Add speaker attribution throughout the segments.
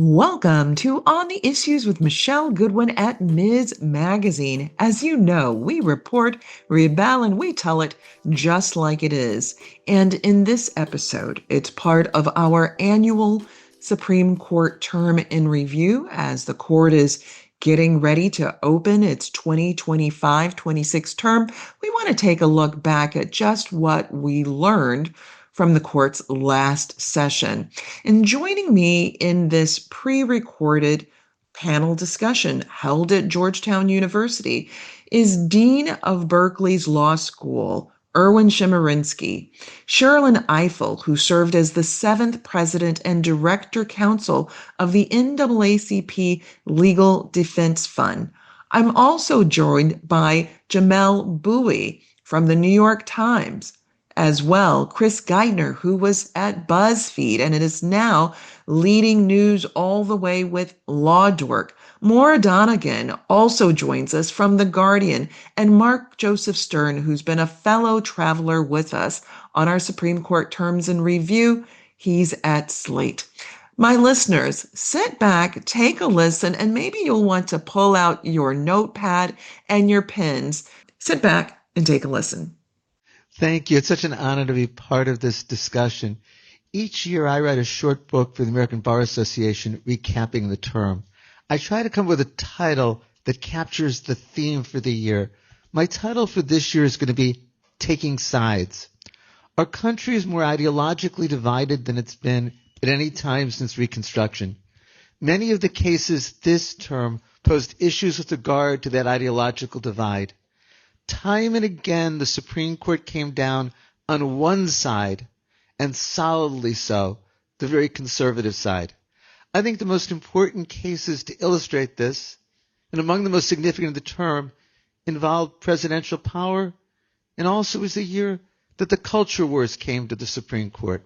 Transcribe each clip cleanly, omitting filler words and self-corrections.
Speaker 1: Welcome to On the Issues with Michelle Goodwin at Ms. Magazine. As you know, we report, rebel, and we tell it just like it is. And in this episode, it's part of our annual Supreme Court term in review as the court is getting ready to open its 2025-26 term. We want to take a look back at just what we learned from the court's last session. And joining me in this pre-recorded panel discussion held at Georgetown University is Dean of Berkeley's Law School, Erwin Chemerinsky, Sherrilyn Ifill, who served as the 7th president and director counsel of the NAACP Legal Defense Fund. I'm also joined by Jamelle Bouie from the New York Times, as well, Chris Geidner, who was at BuzzFeed and it is now leading news all the way with Law Dork. Moira Donegan also joins us from The Guardian, and Mark Joseph Stern, who's been a fellow traveler with us on our Supreme Court terms in review. He's at Slate. My listeners, sit back, take a listen, and maybe you'll want to pull out your notepad and your pens. Sit back and take a listen.
Speaker 2: Thank you. It's such an honor to be part of this discussion. Each year I write a short book for the American Bar Association recapping the term. I try to come up with a title that captures the theme for the year. My title for this year is going to be Taking Sides. Our country is more ideologically divided than it's been at any time since Reconstruction. Many of the cases this term posed issues with regard to that ideological divide. Time and again, the Supreme Court came down on one side, and solidly so, the very conservative side. I think the most important cases to illustrate this, and among the most significant of the term, involved presidential power, and also was the year that the culture wars came to the Supreme Court.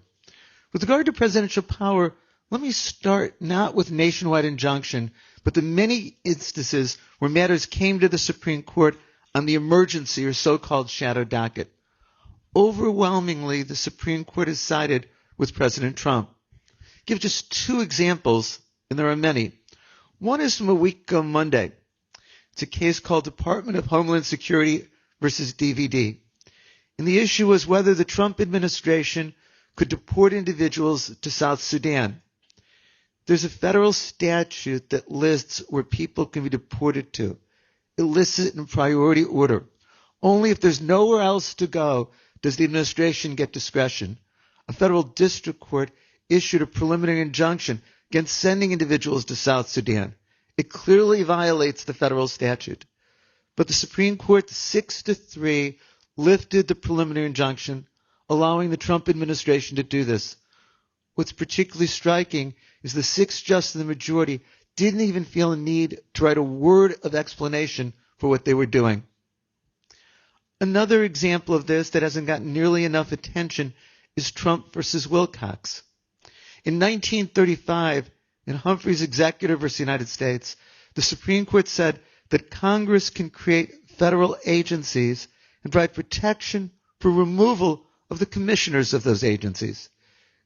Speaker 2: With regard to presidential power, let me start not with nationwide injunction, but the many instances where matters came to the Supreme Court on the emergency or so-called shadow docket. Overwhelmingly, the Supreme Court has sided with President Trump. Give just two examples, and there are many. One is from a week ago Monday. It's a case called Department of Homeland Security versus DVD. And the issue was whether the Trump administration could deport individuals to South Sudan. There's a federal statute that lists where people can be deported to, illicit and priority order. Only if there's nowhere else to go does the administration get discretion. A federal district court issued a preliminary injunction against sending individuals to South Sudan. It clearly violates the federal statute. But the Supreme Court, 6-3, lifted the preliminary injunction, allowing the Trump administration to do this. What's particularly striking is the 6 justices of the majority didn't even feel a need to write a word of explanation for what they were doing. Another example of this that hasn't gotten nearly enough attention is Trump versus Wilcox. In 1935, in Humphrey's Executive versus the United States, the Supreme Court said that Congress can create federal agencies and provide protection for removal of the commissioners of those agencies,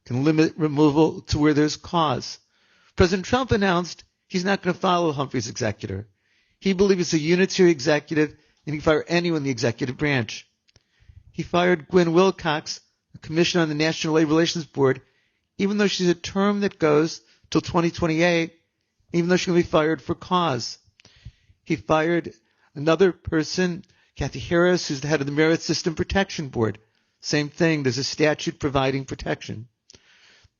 Speaker 2: can limit removal to where there's cause. President Trump announced he's not going to follow Humphrey's executor. He believes it's a unitary executive, and he can fire anyone in the executive branch. He fired Gwen Wilcox, a commissioner on the National Labor Relations Board, even though she's a term that goes till 2028, even though she's going to be fired for cause. He fired another person, Kathy Harris, who's the head of the Merit System Protection Board. Same thing, there's a statute providing protection.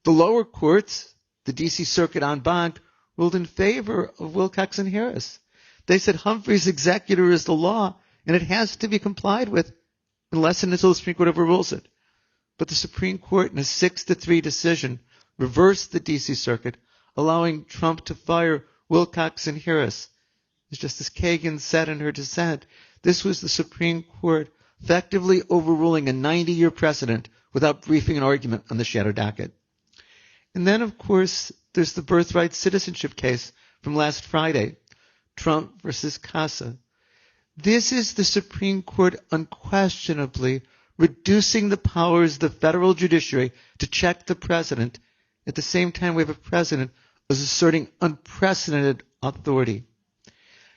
Speaker 2: The lower courts, the D.C. Circuit en banc, ruled in favor of Wilcox and Harris. They said Humphrey's executor is the law, and it has to be complied with unless and until the Supreme Court overrules it. But the Supreme Court, in a 6-3 decision, reversed the D.C. Circuit, allowing Trump to fire Wilcox and Harris. As Justice Kagan said in her dissent, this was the Supreme Court effectively overruling a 90-year precedent without briefing an argument on the shadow docket. And then, of course, there's the birthright citizenship case from last Friday, Trump versus Casa. This is the Supreme Court unquestionably reducing the powers of the federal judiciary to check the president. At the same time, we have a president was asserting unprecedented authority.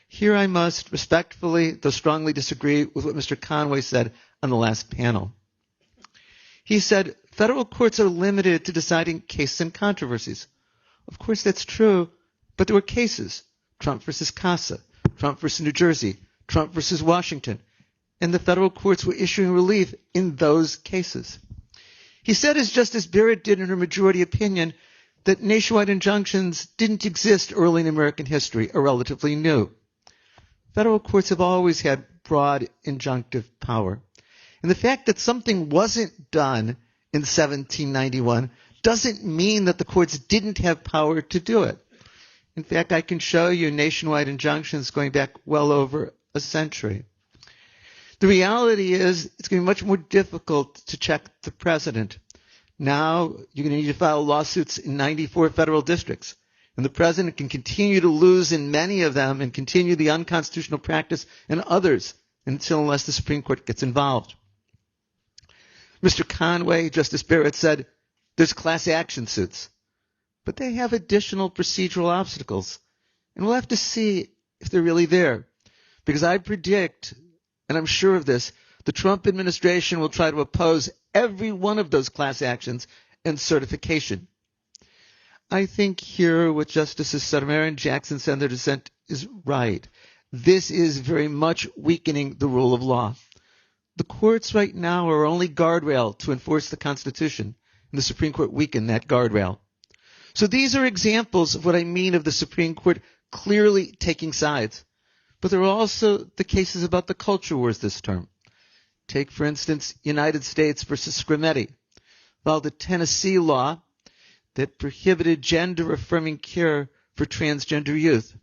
Speaker 2: Here I must respectfully, though strongly, disagree with what Mr. Conway said on the last panel. He said federal courts are limited to deciding cases and controversies. Of course, that's true, but there were cases. Trump versus Casa, Trump versus New Jersey, Trump versus Washington, and the federal courts were issuing relief in those cases. He said, as Justice Barrett did in her majority opinion, that nationwide injunctions didn't exist early in American history, are relatively new. Federal courts have always had broad injunctive power. And the fact that something wasn't done in 1791 doesn't mean that the courts didn't have power to do it. In fact, I can show you nationwide injunctions going back well over a century. The reality is it's going to be much more difficult to check the president. Now you're going to need to file lawsuits in 94 federal districts. And the president can continue to lose in many of them and continue the unconstitutional practice in others unless the Supreme Court gets involved. Mr. Conway, Justice Barrett said, there's class action suits, but they have additional procedural obstacles. And we'll have to see if they're really there. Because I predict, and I'm sure of this, the Trump administration will try to oppose every one of those class actions and certification. I think here what Justices Sotomayor and Jackson said in their dissent is right. This is very much weakening the rule of law. The courts right now are only guardrail to enforce the Constitution, and the Supreme Court weakened that guardrail. So these are examples of what I mean of the Supreme Court clearly taking sides. But there are also the cases about the culture wars this term. Take, for instance, United States versus Scrimetti, while the Tennessee law that prohibited gender-affirming care for transgender youth.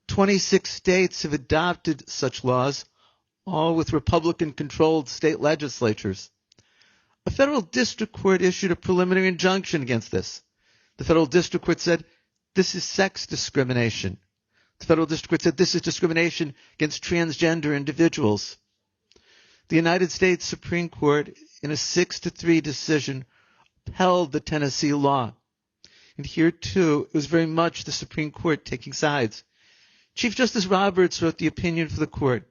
Speaker 2: 26 states have adopted such laws, all with Republican-controlled state legislatures. A federal district court issued a preliminary injunction against this. The federal district court said, this is sex discrimination. The federal district court said, this is discrimination against transgender individuals. The United States Supreme Court, in a 6-3 decision, upheld the Tennessee law. And here, too, it was very much the Supreme Court taking sides. Chief Justice Roberts wrote the opinion for the court.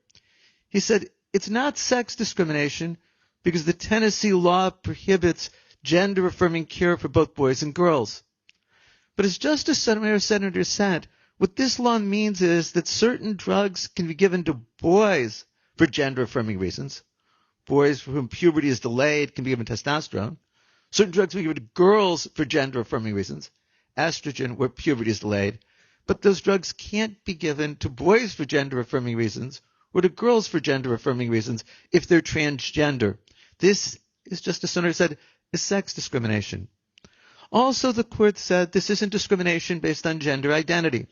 Speaker 2: He said, it's not sex discrimination because the Tennessee law prohibits gender-affirming care for both boys and girls. But as Justice Sotomayor said in her dissent, what this law means is that certain drugs can be given to boys for gender-affirming reasons. Boys for whom puberty is delayed can be given testosterone. Certain drugs can be given to girls for gender-affirming reasons, estrogen where puberty is delayed. But those drugs can't be given to boys for gender-affirming reasons or to girls for gender-affirming reasons if they're transgender. This, as Justice Sotomayor said, is sex discrimination. Also, the court said this isn't discrimination based on gender identity.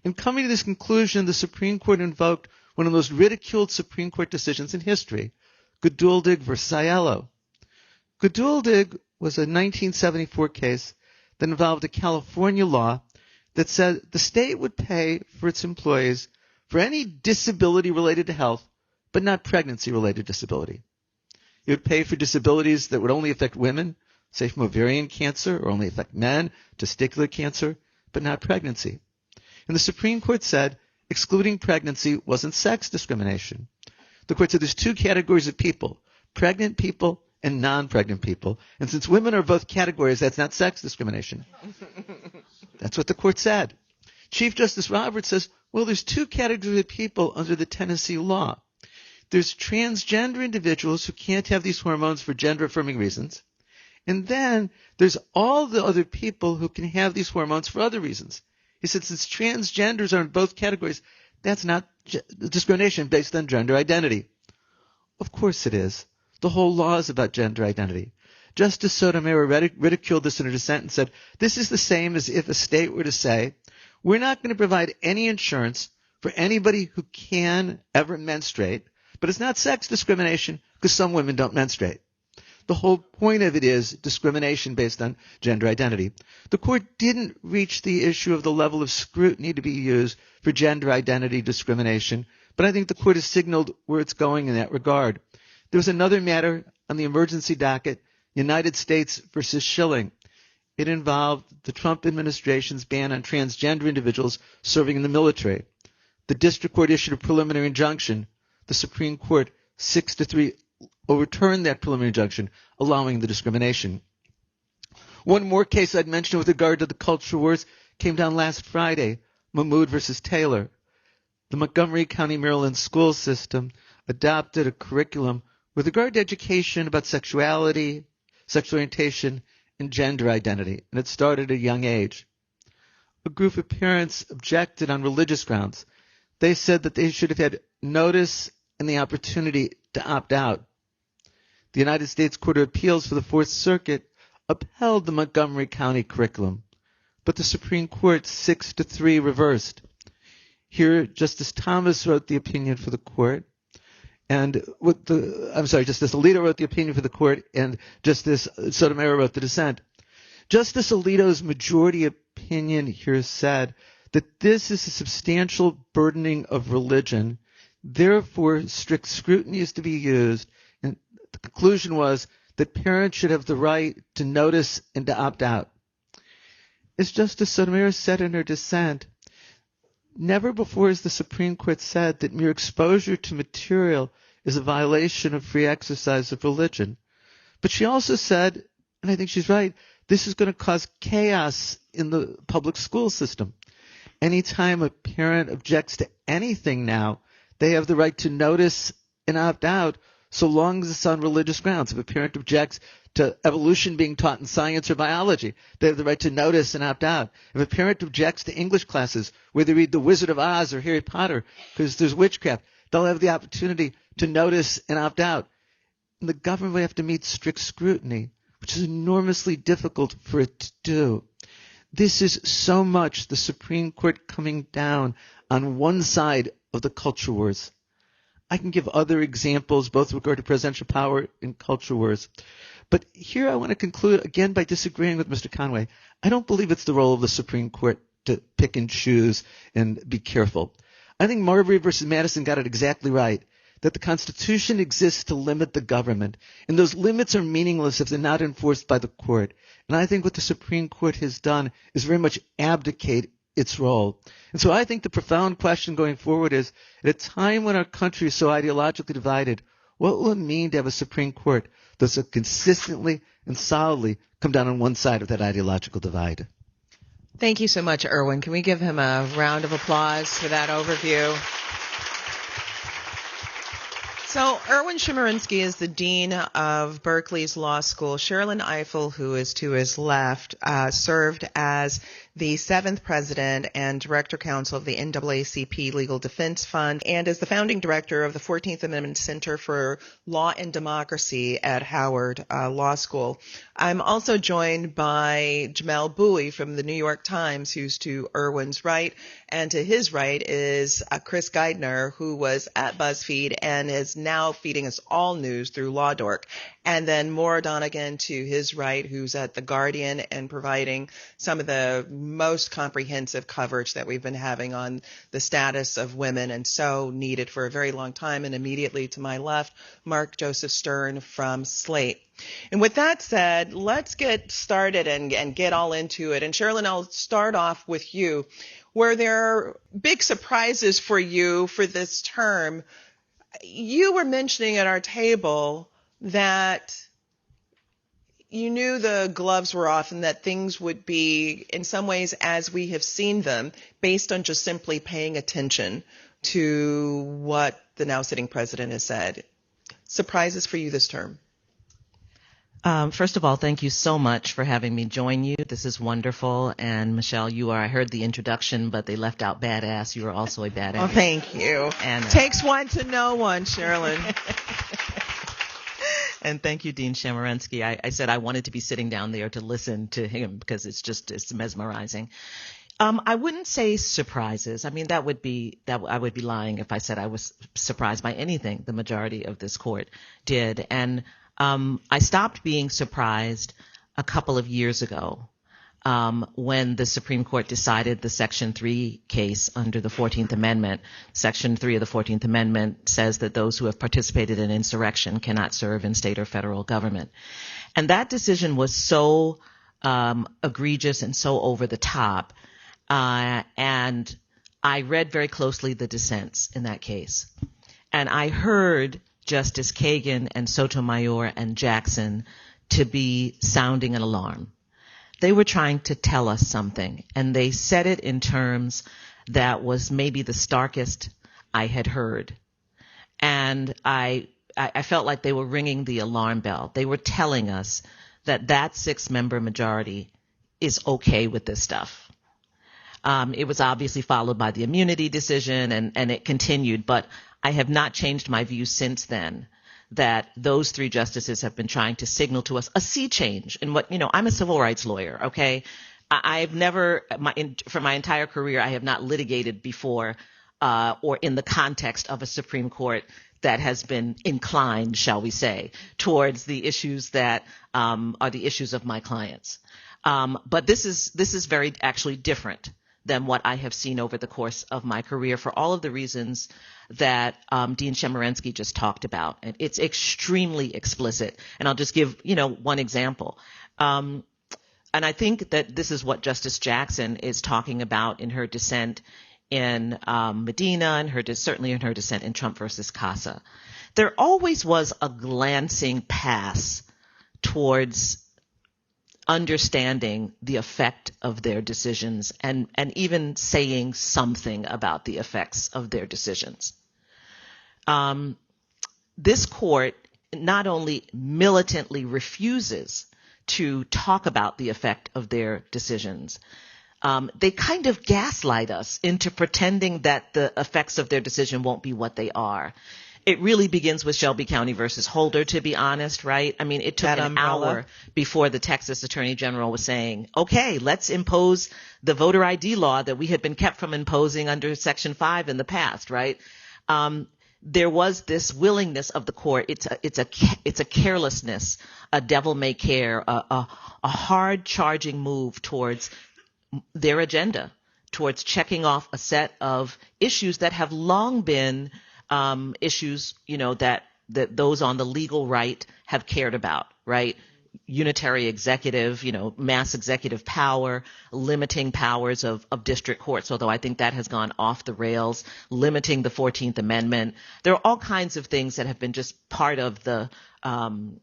Speaker 2: In coming to this conclusion, the Supreme Court invoked one of the most ridiculed Supreme Court decisions in history, Geduldig versus Aiello. Geduldig was a 1974 case that involved a California law that said the state would pay for its employees for any disability related to health, but not pregnancy-related disability. It would pay for disabilities that would only affect women, say from ovarian cancer, or only affect men, testicular cancer, but not pregnancy. And the Supreme Court said excluding pregnancy wasn't sex discrimination. The court said there's two categories of people, pregnant people and non-pregnant people. And since women are both categories, that's not sex discrimination. That's what the court said. Chief Justice Roberts says, well, there's two categories of people under the Tennessee law. There's transgender individuals who can't have these hormones for gender-affirming reasons. And then there's all the other people who can have these hormones for other reasons. He said, since transgenders are in both categories, that's not discrimination based on gender identity. Of course it is. The whole law is about gender identity. Justice Sotomayor ridiculed this in her dissent and said, this is the same as if a state were to say, we're not going to provide any insurance for anybody who can ever menstruate, but it's not sex discrimination because some women don't menstruate. The whole point of it is discrimination based on gender identity. The court didn't reach the issue of the level of scrutiny to be used for gender identity discrimination, but I think the court has signaled where it's going in that regard. There was another matter on the emergency docket, United States versus Schilling. It involved the Trump administration's ban on transgender individuals serving in the military. The district court issued a preliminary injunction. The Supreme Court, 6-3, overturned that preliminary injunction, allowing the discrimination. One more case I'd mention with regard to the culture wars came down last Friday, Mahmoud versus Taylor. The Montgomery County, Maryland school system adopted a curriculum with regard to education about sexuality, sexual orientation, and gender identity, and it started at a young age. A group of parents objected on religious grounds. They said that they should have had notice and the opportunity to opt out. The United States Court of Appeals for the Fourth Circuit upheld the Montgomery County curriculum, but the Supreme Court 6-3 reversed. Here, Justice Thomas wrote the opinion for the court, and Justice Alito wrote the opinion for the court, and Justice Sotomayor wrote the dissent. Justice Alito's majority opinion here said that this is a substantial burdening of religion, therefore strict scrutiny is to be used, and the conclusion was that parents should have the right to notice and to opt out. As Justice Sotomayor said in her dissent, never before has the Supreme Court said that mere exposure to material is a violation of free exercise of religion. But she also said, and I think she's right, this is going to cause chaos in the public school system. Anytime a parent objects to anything now, they have the right to notice and opt out so long as it's on religious grounds. If a parent objects to evolution being taught in science or biology, they have the right to notice and opt out. If a parent objects to English classes where they read The Wizard of Oz or Harry Potter because there's witchcraft, they'll have the opportunity to notice and opt out. And the government will have to meet strict scrutiny, which is enormously difficult for it to do. This is so much the Supreme Court coming down on one side of the culture wars. I can give other examples, both with regard to presidential power and culture wars. But here I want to conclude, again, by disagreeing with Mr. Conway. I don't believe it's the role of the Supreme Court to pick and choose and be careful. I think Marbury versus Madison got it exactly right, that the Constitution exists to limit the government, and those limits are meaningless if they're not enforced by the court. And I think what the Supreme Court has done is very much abdicate its role. And so I think the profound question going forward is, at a time when our country is so ideologically divided, what will it mean to have a Supreme Court that's consistently and solidly come down on one side of that ideological divide?
Speaker 1: Thank you so much, Erwin. Can we give him a round of applause for that overview? So Erwin Chemerinsky is the dean of Berkeley's law school. Sherrilyn Ifill, who is to his left, served as the 7th president and director counsel of the NAACP Legal Defense Fund, and is the founding director of the 14th Amendment Center for Law and Democracy at Howard Law School. I'm also joined by Jamelle Bouie from the New York Times, who's to Erwin's right, and to his right is Chris Geidner, who was at BuzzFeed and is now feeding us all news through Law Dork. And then Moira Donegan to his right, who's at The Guardian and providing some of the most comprehensive coverage that we've been having on the status of women, and so needed for a very long time. And immediately to my left, Mark Joseph Stern from Slate. And with that said, let's get started and get all into it. And Sherrilyn, I'll start off with you. Were there big surprises for you for this term? You were mentioning at our table that you knew the gloves were off and that things would be, in some ways, as we have seen them, based on just simply paying attention to what the now sitting president has said. Surprises for you this term?
Speaker 3: First of all, thank you so much for having me join you. This is wonderful. And Michelle, I heard the introduction, but they left out badass. You are also a badass.
Speaker 1: Oh, thank you.
Speaker 3: And
Speaker 1: takes one to know one, Sherrilyn.
Speaker 3: And thank you, Dean Chemerinsky. I said I wanted to be sitting down there to listen to him because it's mesmerizing. I wouldn't say surprises. I mean, I would be lying if I said I was surprised by anything the majority of this court did. And I stopped being surprised a couple of years ago when the Supreme Court decided the Section 3 case under the 14th Amendment. Section 3 of the 14th Amendment says that those who have participated in insurrection cannot serve in state or federal government. And that decision was so egregious and so over the top. And I read very closely the dissents in that case. And I heard Justice Kagan and Sotomayor and Jackson to be sounding an alarm. They were trying to tell us something, and they said it in terms that was maybe the starkest I had heard. And I felt like they were ringing the alarm bell. They were telling us that 6-member majority is okay with this stuff. It was obviously followed by the immunity decision, and it continued, but I have not changed my view since then that those 3 justices have been trying to signal to us a sea change in what, I'm a civil rights lawyer, okay? I've never, for my entire career, I have not litigated before or in the context of a Supreme Court that has been inclined, shall we say, towards the issues that are the issues of my clients. But this is very actually different than what I have seen over the course of my career for all of the reasons that Dean Chemerinsky just talked about. And it's extremely explicit. And I'll just give, one example. And I think that this is what Justice Jackson is talking about in her dissent in Medina and certainly in her dissent in Trump versus Casa. There always was a glancing pass towards understanding the effect of their decisions and even saying something about the effects of their decisions. This court not only militantly refuses to talk about the effect of their decisions, they kind of gaslight us into pretending that the effects of their decision won't be what they are. It really begins with Shelby County versus Holder, to be honest, right? I mean, it took an hour before the Texas Attorney General was saying, okay, let's impose the voter ID law that we had been kept from imposing under Section 5 in the past, right? There was this willingness of the court. It's a carelessness, a devil may care, a hard charging move towards their agenda, towards checking off a set of issues that have long been issues, that those on the legal right have cared about, right? Unitary executive, mass executive power, limiting powers of district courts, although I think that has gone off the rails, limiting the 14th Amendment. There are all kinds of things that have been just part of the, in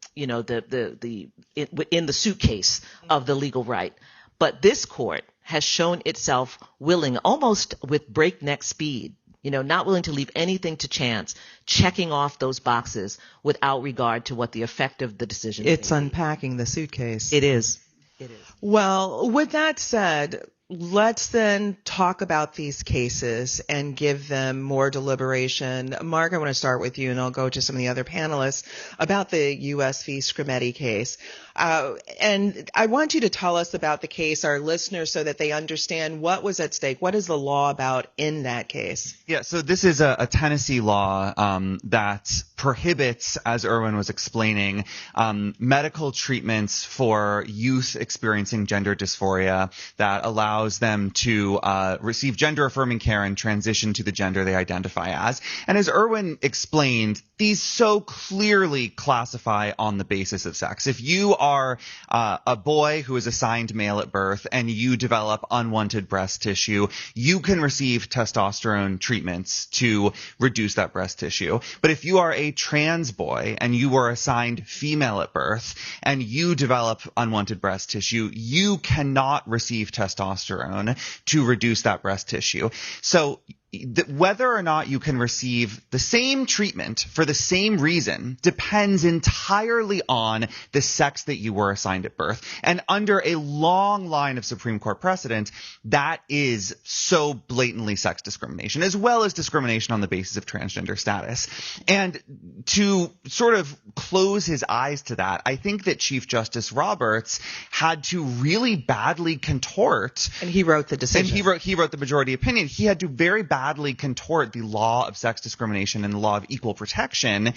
Speaker 3: the suitcase of the legal right. But this court has shown itself willing, almost with breakneck speed, not willing to leave anything to chance, checking off those boxes without regard to what the effect of the decision is.
Speaker 4: It's unpacking the suitcase.
Speaker 3: It is.
Speaker 4: Well, with that said, let's then talk about these cases and give them more deliberation. Mark, I want to start with you, and I'll go to some of the other panelists about the U.S. v. Scrimeti case. And I want you to tell us about the case, our listeners, so that they understand what was at stake. What is the law about in that case?
Speaker 5: Yeah, so this is a Tennessee law that prohibits, as Erwin was explaining, medical treatments for youth experiencing gender dysphoria that allows them to receive gender-affirming care and transition to the gender they identify as. And as Erwin explained, these so clearly classify on the basis of sex. If you are a boy who is assigned male at birth and you develop unwanted breast tissue, you can receive testosterone treatments to reduce that breast tissue. But if you are a trans boy and you were assigned female at birth and you develop unwanted breast tissue, you cannot receive testosterone to reduce that breast tissue. So whether or not you can receive the same treatment for the same reason depends entirely on the sex that you were assigned at birth. And under a long line of Supreme Court precedent, that is so blatantly sex discrimination, as well as discrimination on the basis of transgender status. And to sort of close his eyes to that, I think that Chief Justice Roberts had to really badly contort.
Speaker 4: And he wrote the decision.
Speaker 5: And he wrote the majority opinion. He had to very badly sadly contort the law of sex discrimination and the law of equal protection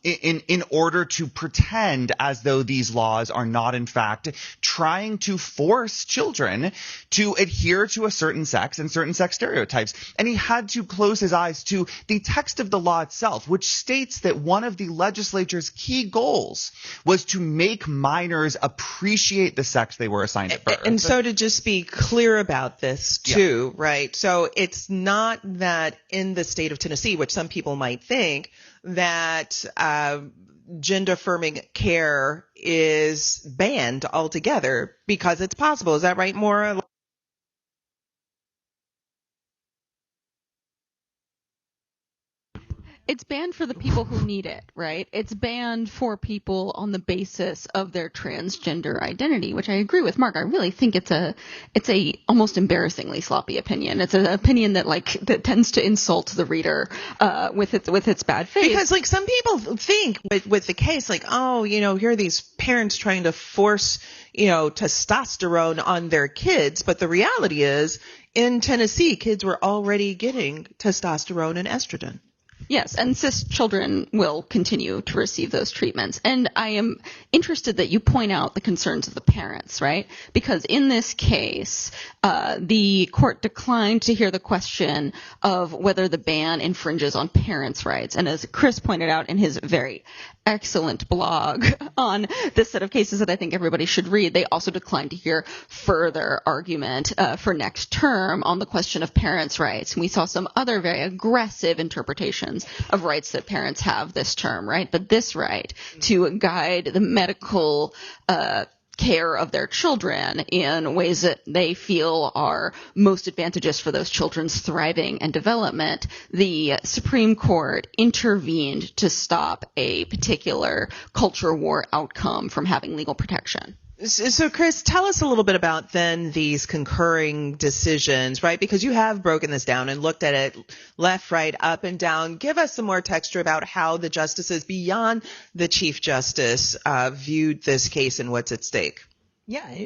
Speaker 5: in order to pretend as though these laws are not, in fact, trying to force children to adhere to a certain sex and certain sex stereotypes. And he had to close his eyes to the text of the law itself, which states that one of the legislature's key goals was to make minors appreciate the sex they were assigned at birth.
Speaker 4: And so to just be clear about this too, right? So it's not that in the state of Tennessee, which some people might think, that gender affirming care is banned altogether, because it's possible. Is that right, Moira?
Speaker 6: It's banned for the people who need it, right? It's banned for people on the basis of their transgender identity, which I agree with Mark. I really think it's a almost embarrassingly sloppy opinion. It's an opinion that tends to insult the reader with its bad faith.
Speaker 4: Because some people think with the case, here are these parents trying to force testosterone on their kids, but the reality is in Tennessee, kids were already getting testosterone and estrogen.
Speaker 6: Yes, and cis children will continue to receive those treatments. And I am interested that you point out the concerns of the parents, right? Because in this case, the court declined to hear the question of whether the ban infringes on parents' rights. And as Chris pointed out in his very excellent blog on this set of cases that I think everybody should read, they also declined to hear further argument for next term on the question of parents' rights. And we saw some other very aggressive interpretations of rights that parents have this term, right? But this right to guide the medical care of their children in ways that they feel are most advantageous for those children's thriving and development, the Supreme Court intervened to stop a particular culture war outcome from having legal protection.
Speaker 4: So, Chris, tell us a little bit about then these concurring decisions, right? Because you have broken this down and looked at it left, right, up, and down. Give us some more texture about how the justices beyond the Chief Justice viewed this case and what's at stake.
Speaker 7: Yeah.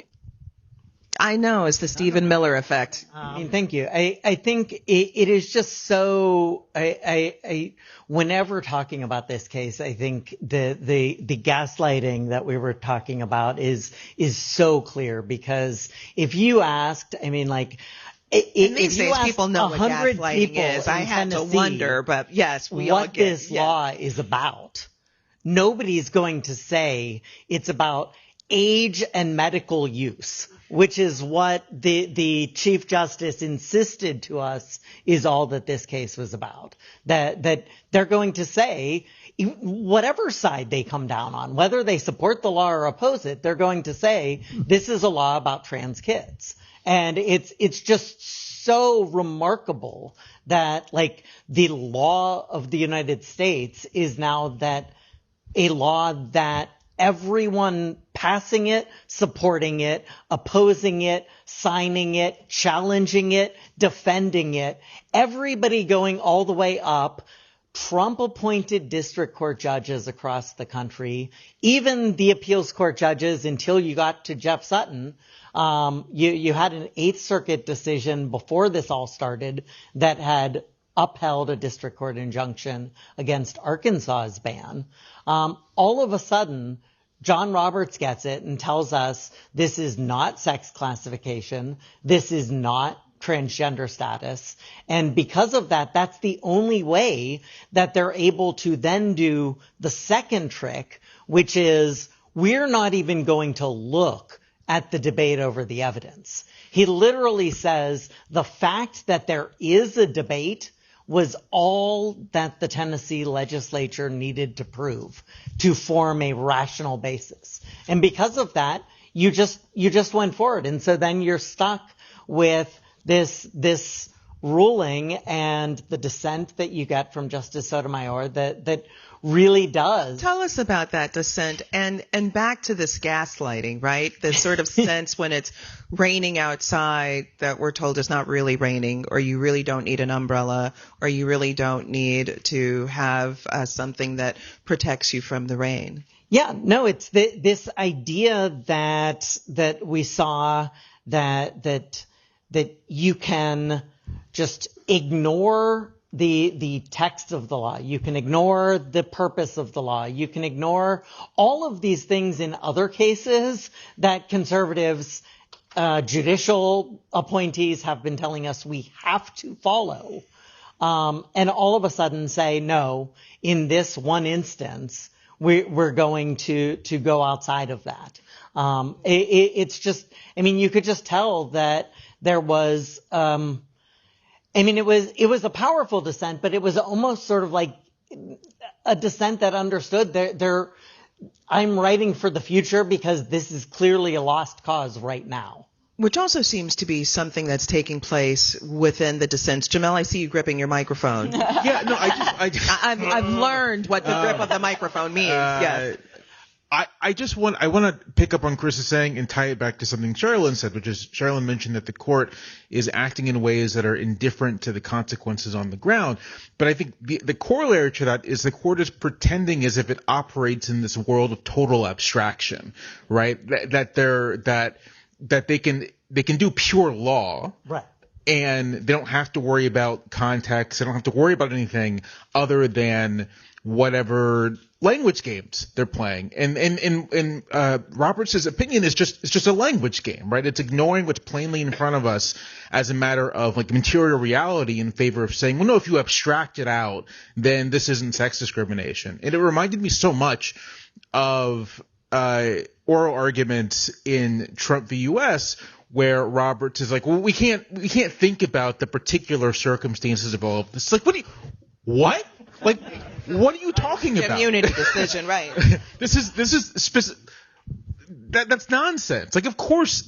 Speaker 4: I know, it's the Stephen Miller effect.
Speaker 7: Thank you. I think it is just so, whenever talking about this case, I think the gaslighting that we were talking about is so clear, because if you asked,
Speaker 4: these days people know what gaslighting is. I had to wonder, but yes, we all get
Speaker 7: what this law is about. Nobody's going to say it's about age and medical use, which is what the Chief Justice insisted to us is all that this case was about. That they're going to say, whatever side they come down on, whether they support the law or oppose it, they're going to say, this is a law about trans kids. And it's just so remarkable that the law of the United States is now that a law that everyone passing it, supporting it, opposing it, signing it, challenging it, defending it, everybody going all the way up, Trump-appointed district court judges across the country, even the appeals court judges until you got to Jeff Sutton. You had an Eighth Circuit decision before this all started that had upheld a district court injunction against Arkansas's ban. All of a sudden, John Roberts gets it and tells us this is not sex classification. This is not transgender status. And because of that, that's the only way that they're able to then do the second trick, which is we're not even going to look at the debate over the evidence. He literally says the fact that there is a debate was all that the Tennessee legislature needed to prove to form a rational basis. And because of that, you just went forward. And so then you're stuck with this ruling and the dissent that you get from Justice Sotomayor that really does.
Speaker 4: Tell us about that dissent and back to this gaslighting, right? This sort of sense when it's raining outside that we're told it's not really raining, or you really don't need an umbrella, or you really don't need to have something that protects you from the rain.
Speaker 7: Yeah, no, it's this idea that we saw that you can just ignore the text of the law. You can ignore the purpose of the law. You can ignore all of these things in other cases that conservatives, judicial appointees have been telling us we have to follow. And all of a sudden say, no, in this one instance, we're going to go outside of that. It's just, I mean, you could just tell that there was, it was a powerful dissent, but it was almost sort of like a dissent that understood I'm writing for the future because this is clearly a lost cause right now.
Speaker 4: Which also seems to be something that's taking place within the dissents. Jamelle, I see you gripping your microphone.
Speaker 8: Yeah, no,
Speaker 4: I've learned what the grip of the microphone means. Yes.
Speaker 8: I want to pick up on Chris is saying and tie it back to something Sherrilyn said, which is Sherrilyn mentioned that the court is acting in ways that are indifferent to the consequences on the ground. But I think the corollary to that is the court is pretending as if it operates in this world of total abstraction, right? That they can do pure law.
Speaker 7: Right.
Speaker 8: And they don't have to worry about context. They don't have to worry about anything other than whatever language games they're playing. And Roberts' opinion is just a language game, right? It's ignoring what's plainly in front of us as a matter of like material reality in favor of saying, well, no, if you abstract it out, then this isn't sex discrimination. And it reminded me so much of oral arguments in Trump v. U.S., where Roberts is like, well, we can't think about the particular circumstances of all of this. It's like, what? Like, what are you talking about?
Speaker 4: Immunity decision, right?
Speaker 8: This is specific. That's nonsense. Like, of course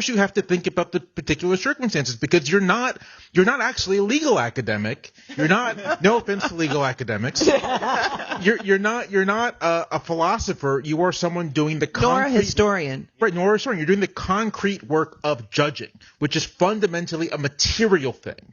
Speaker 8: you have to think about the particular circumstances because you're not actually a legal academic. You're not, no offense to legal academics. You're not a philosopher. You are someone doing the concrete.
Speaker 4: Nor a historian.
Speaker 8: Right, nor a historian. You're doing the concrete work of judging, which is fundamentally a material thing.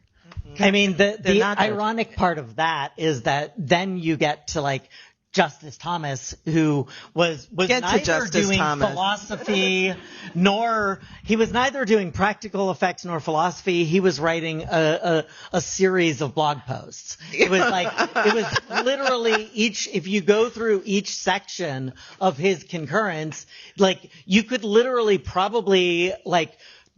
Speaker 7: I mean, the ironic part of that is that then you get to like Justice Thomas, who was neither doing philosophy nor he was neither doing practical effects nor philosophy. He was writing a series of blog posts. It was literally if you go through each section of his concurrence, like you could literally probably like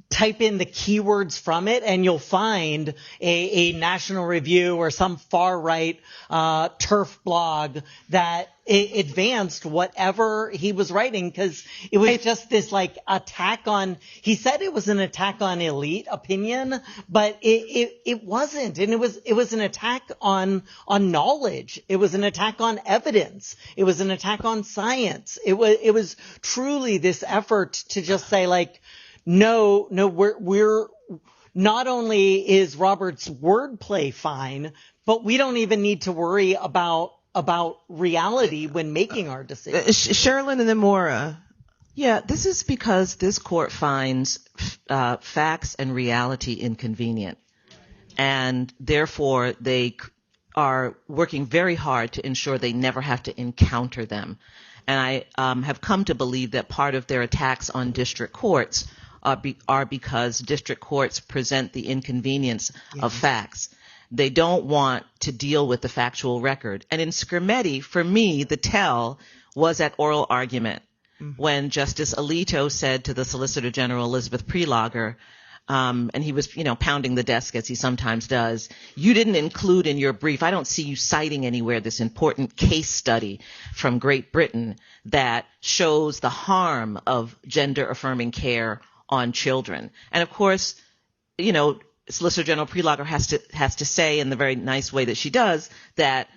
Speaker 7: type in the keywords from it and you'll find a National Review or some far right turf blog that advanced whatever he was writing, because it was just this like attack on, he said it was an attack on elite opinion, but it wasn't. And it was an attack on knowledge. It was an attack on evidence. It was an attack on science. It was truly this effort to just say like, no, we're not only is Robert's wordplay fine, but we don't even need to worry about reality when making our decisions.
Speaker 4: Sherrilyn and then Moira.
Speaker 3: Yeah, this is because this court finds facts and reality inconvenient, and therefore they are working very hard to ensure they never have to encounter them. And I have come to believe that part of their attacks on district courts are because district courts present the inconvenience of facts. They don't want to deal with the factual record. And in Scrimetti, for me, the tell was at oral argument when Justice Alito said to the Solicitor General Elizabeth Prelogger, and he was, pounding the desk as he sometimes does, you didn't include in your brief, I don't see you citing anywhere this important case study from Great Britain that shows the harm of gender affirming care on children. And of course, Solicitor General Prelogger has to say in the very nice way that she does that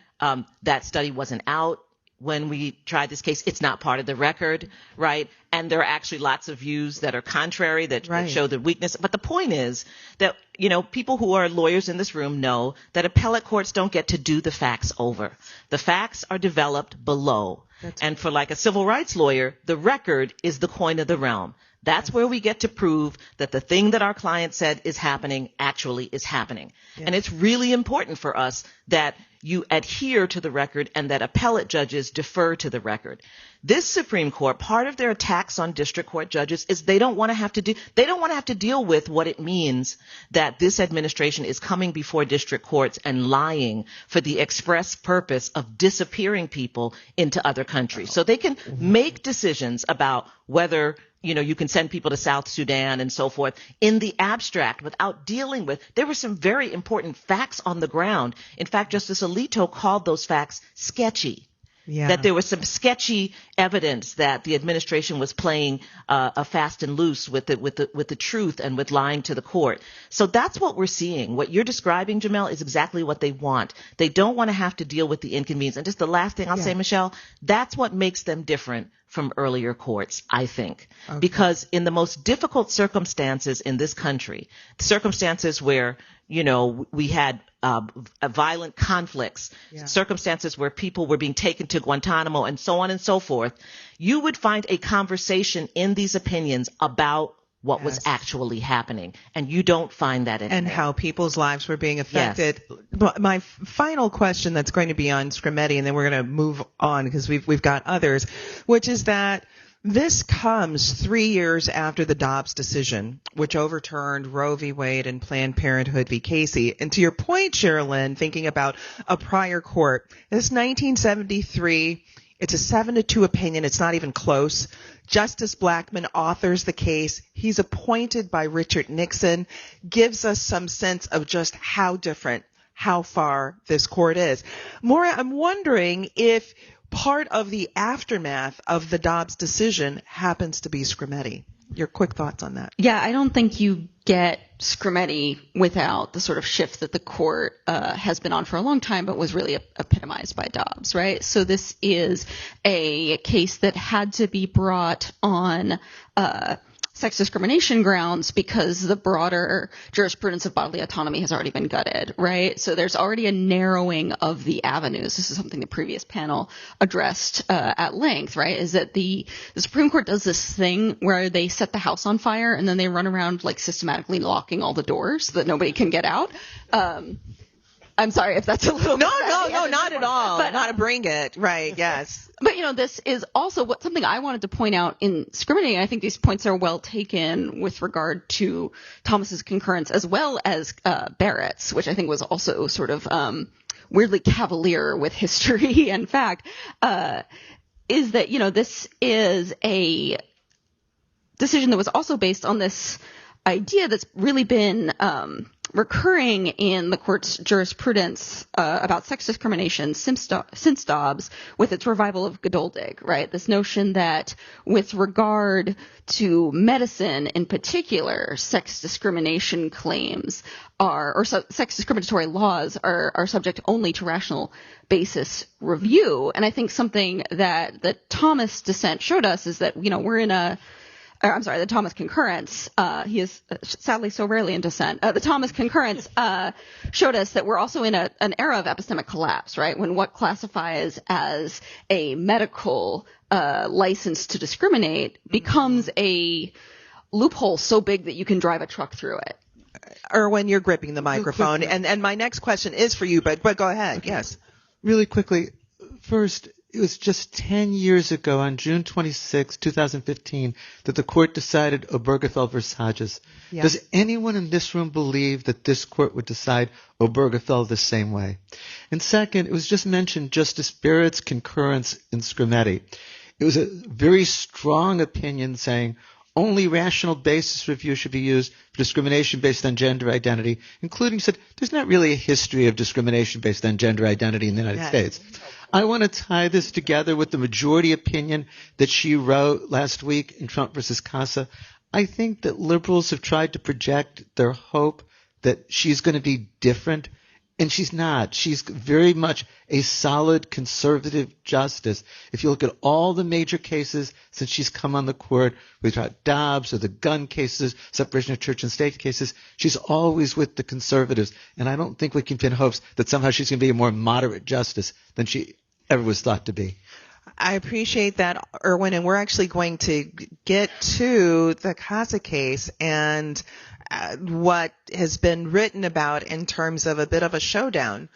Speaker 3: that study wasn't out when we tried this case. It's not part of the record, right? And there are actually lots of views that are contrary that show the weakness. But the point is that, people who are lawyers in this room know that appellate courts don't get to do the facts over. The facts are developed below. And for like a civil rights lawyer, the record is the coin of the realm. That's where we get to prove that the thing that our client said is happening actually is happening. Yes. And it's really important for us that you adhere to the record and that appellate judges defer to the record. This Supreme Court, part of their attacks on district court judges is they don't want to have to deal with what it means that this administration is coming before district courts and lying for the express purpose of disappearing people into other countries. So they can make decisions about whether you can send people to South Sudan and so forth in the abstract without dealing with, there were some very important facts on the ground. In fact, Justice Alito called those facts sketchy.
Speaker 4: Yeah.
Speaker 3: That there was some sketchy evidence that the administration was playing a fast and loose with the truth and with lying to the court. So that's what we're seeing. What you're describing, Jamelle, is exactly what they want. They don't want to have to deal with the inconvenience. And just the last thing I'll say, Michelle, that's what makes them different from earlier courts, I think. Okay. Because in the most difficult circumstances in this country, circumstances where, we had violent conflicts, circumstances where people were being taken to Guantanamo and so on and so forth, you would find a conversation in these opinions about what was actually happening. And you don't find that anymore.
Speaker 4: And how people's lives were being affected. Yes. My final question that's going to be on Scrimetti, and then we're going to move on because we've got others, which is that this comes 3 years after the Dobbs decision, which overturned Roe v. Wade and Planned Parenthood v. Casey. And to your point, Sherrilyn, thinking about a prior court, this 1973, it's a 7-2 opinion. It's not even close. Justice Blackmun authors the case. He's appointed by Richard Nixon, gives us some sense of just how different, how far this court is. Moira, I'm wondering if part of the aftermath of the Dobbs decision happens to be Scrimetti. Your quick thoughts on that?
Speaker 6: Yeah, I don't think you get Scrimetti without the sort of shift that the court has been on for a long time, but was really epitomized by Dobbs, right? So this is a case that had to be brought on sex discrimination grounds because the broader jurisprudence of bodily autonomy has already been gutted, right? So there's already a narrowing of the avenues. This is something the previous panel addressed at length, right? Is that the Supreme Court does this thing where they set the house on fire and then they run around like systematically locking all the doors so that nobody can get out. I'm sorry if that's a little
Speaker 4: No, not at all. But not to bring it. Right, yes.
Speaker 6: But, this is also something I wanted to point out in Scrimetti. I think these points are well taken with regard to Thomas's concurrence as well as Barrett's, which I think was also sort of weirdly cavalier with history and fact, is that, this is a decision that was also based on this idea that's really been recurring in the court's jurisprudence about sex discrimination since Dobbs, with its revival of Geduldig, right? This notion that with regard to medicine in particular, sex discrimination claims sex discriminatory laws are subject only to rational basis review. And I think something that the Thomas dissent showed us is that, we're in the Thomas concurrence, he is sadly so rarely in dissent. The Thomas concurrence showed us that we're also in an era of epistemic collapse, right? When what classifies as a medical license to discriminate becomes a loophole so big that you can drive a truck through it.
Speaker 4: Erwin, you're gripping the microphone, and my next question is for you, but go ahead. Yes.
Speaker 2: Really quickly, first, it was just 10 years ago on June 26, 2015, that the court decided Obergefell versus Hodges. Yeah. Does anyone in this room believe that this court would decide Obergefell the same way? And second, it was just mentioned Justice Barrett's concurrence in Scrimetti. It was a very strong opinion saying only rational basis review should be used for discrimination based on gender identity, including said there's not really a history of discrimination based on gender identity in the United States. I want to tie this together with the majority opinion that she wrote last week in Trump versus Casa. I think that liberals have tried to project their hope that she's going to be different, and she's not. She's very much a solid conservative justice. If you look at all the major cases since she's come on the court, we've got Dobbs or the gun cases, separation of church and state cases, she's always with the conservatives. And I don't think we can pin hopes that somehow she's going to be a more moderate justice than she ever was thought to be.
Speaker 4: I appreciate that, Erwin, and we're actually going to get to the Casa case, and what has been written about in terms of a bit of a showdown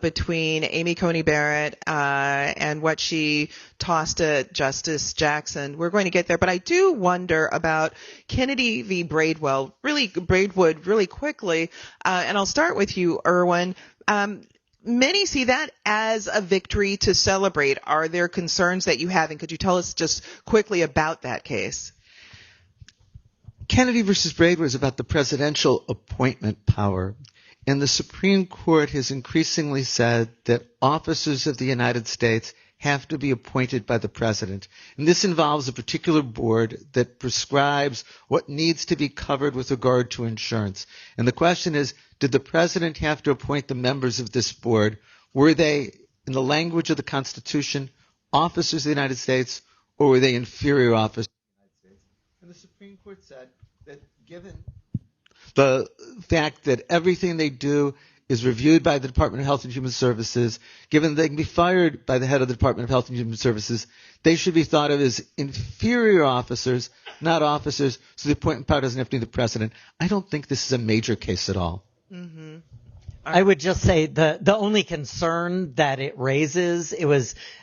Speaker 4: between Amy Coney Barrett and what she tossed at Justice Jackson. We're going to get there, but I do wonder about Kennedy v. Braidwood really quickly, and I'll start with you, Erwin. Many see that as a victory to celebrate. Are there concerns that you have, and could you tell us just quickly about that case?
Speaker 2: Kennedy versus Braidwood is about the presidential appointment power. And the Supreme Court has increasingly said that officers of the United States have to be appointed by the president. And this involves a particular board that prescribes what needs to be covered with regard to insurance. And the question is, did the president have to appoint the members of this board? Were they, in the language of the Constitution, officers of the United States, or were they inferior officers of the United States? And the Supreme Court said that given the fact that everything they do is reviewed by the Department of Health and Human Services, given they can be fired by the head of the Department of Health and Human Services, they should be thought of as inferior officers, not officers, so the appointment power doesn't have to be the president. I don't think this is a major case at all.
Speaker 4: Mm-hmm.
Speaker 7: I would just say the only concern that it raises,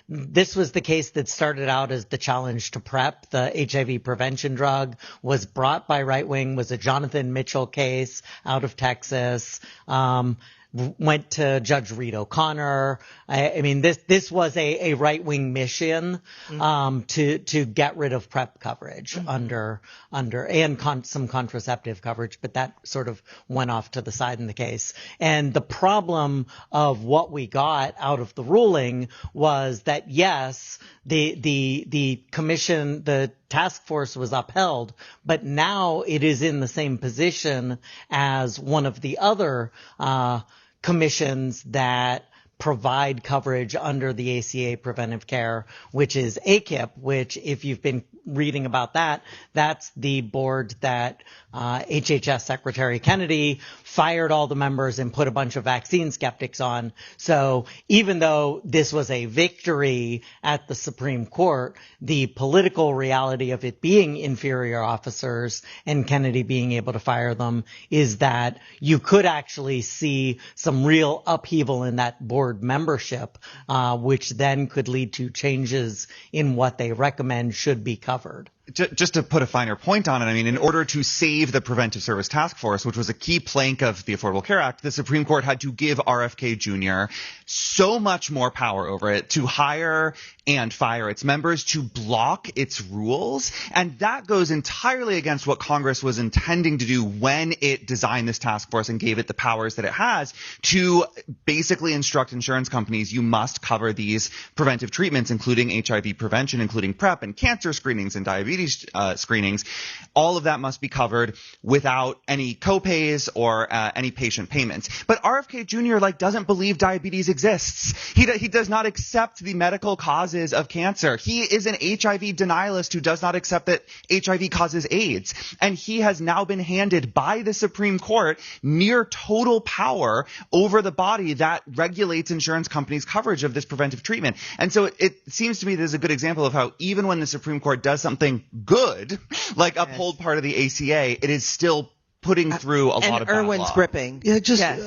Speaker 7: this was the case that started out as the challenge to PrEP, the HIV prevention drug, was brought by right wing, was a Jonathan Mitchell case out of Texas, went to Judge Reed O'Connor. I mean, this was a right wing mission, to get rid of PrEP coverage under some contraceptive coverage, but that sort of went off to the side in the case. And the problem of what we got out of the ruling was that yes, the commission, the task force was upheld, but now it is in the same position as one of the other commissions that provide coverage under the ACA preventive care, which is ACIP, which if you've been reading about that, that's the board that HHS Secretary Kennedy fired all the members and put a bunch of vaccine skeptics on. So even though this was a victory at the Supreme Court, the political reality of it being inferior officers and Kennedy being able to fire them is that you could actually see some real upheaval in that board membership, which then could lead to changes in what they recommend should be covered.
Speaker 5: Just to put a finer point on it, I mean, in order to save the Preventive Service Task Force, which was a key plank of the Affordable Care Act, the Supreme Court had to give RFK Jr. so much more power over it to hire and fire its members, to block its rules. And that goes entirely against what Congress was intending to do when it designed this task force and gave it the powers that it has to basically instruct insurance companies, you must cover these preventive treatments, including HIV prevention, including PrEP and cancer screenings and diabetes screenings. All of that must be covered without any copays or any patient payments. But RFK Jr. doesn't believe diabetes exists. He does not accept the medical causes of cancer. He is an HIV denialist who does not accept that HIV causes AIDS. And he has now been handed by the Supreme Court near total power over the body that regulates insurance companies' coverage of this preventive treatment. And so it seems to me there's a good example of how even when the Supreme Court does something good, like uphold part of the ACA, it is still putting through a lot of bad
Speaker 4: Erwin's
Speaker 5: law.
Speaker 4: gripping.
Speaker 2: Yeah,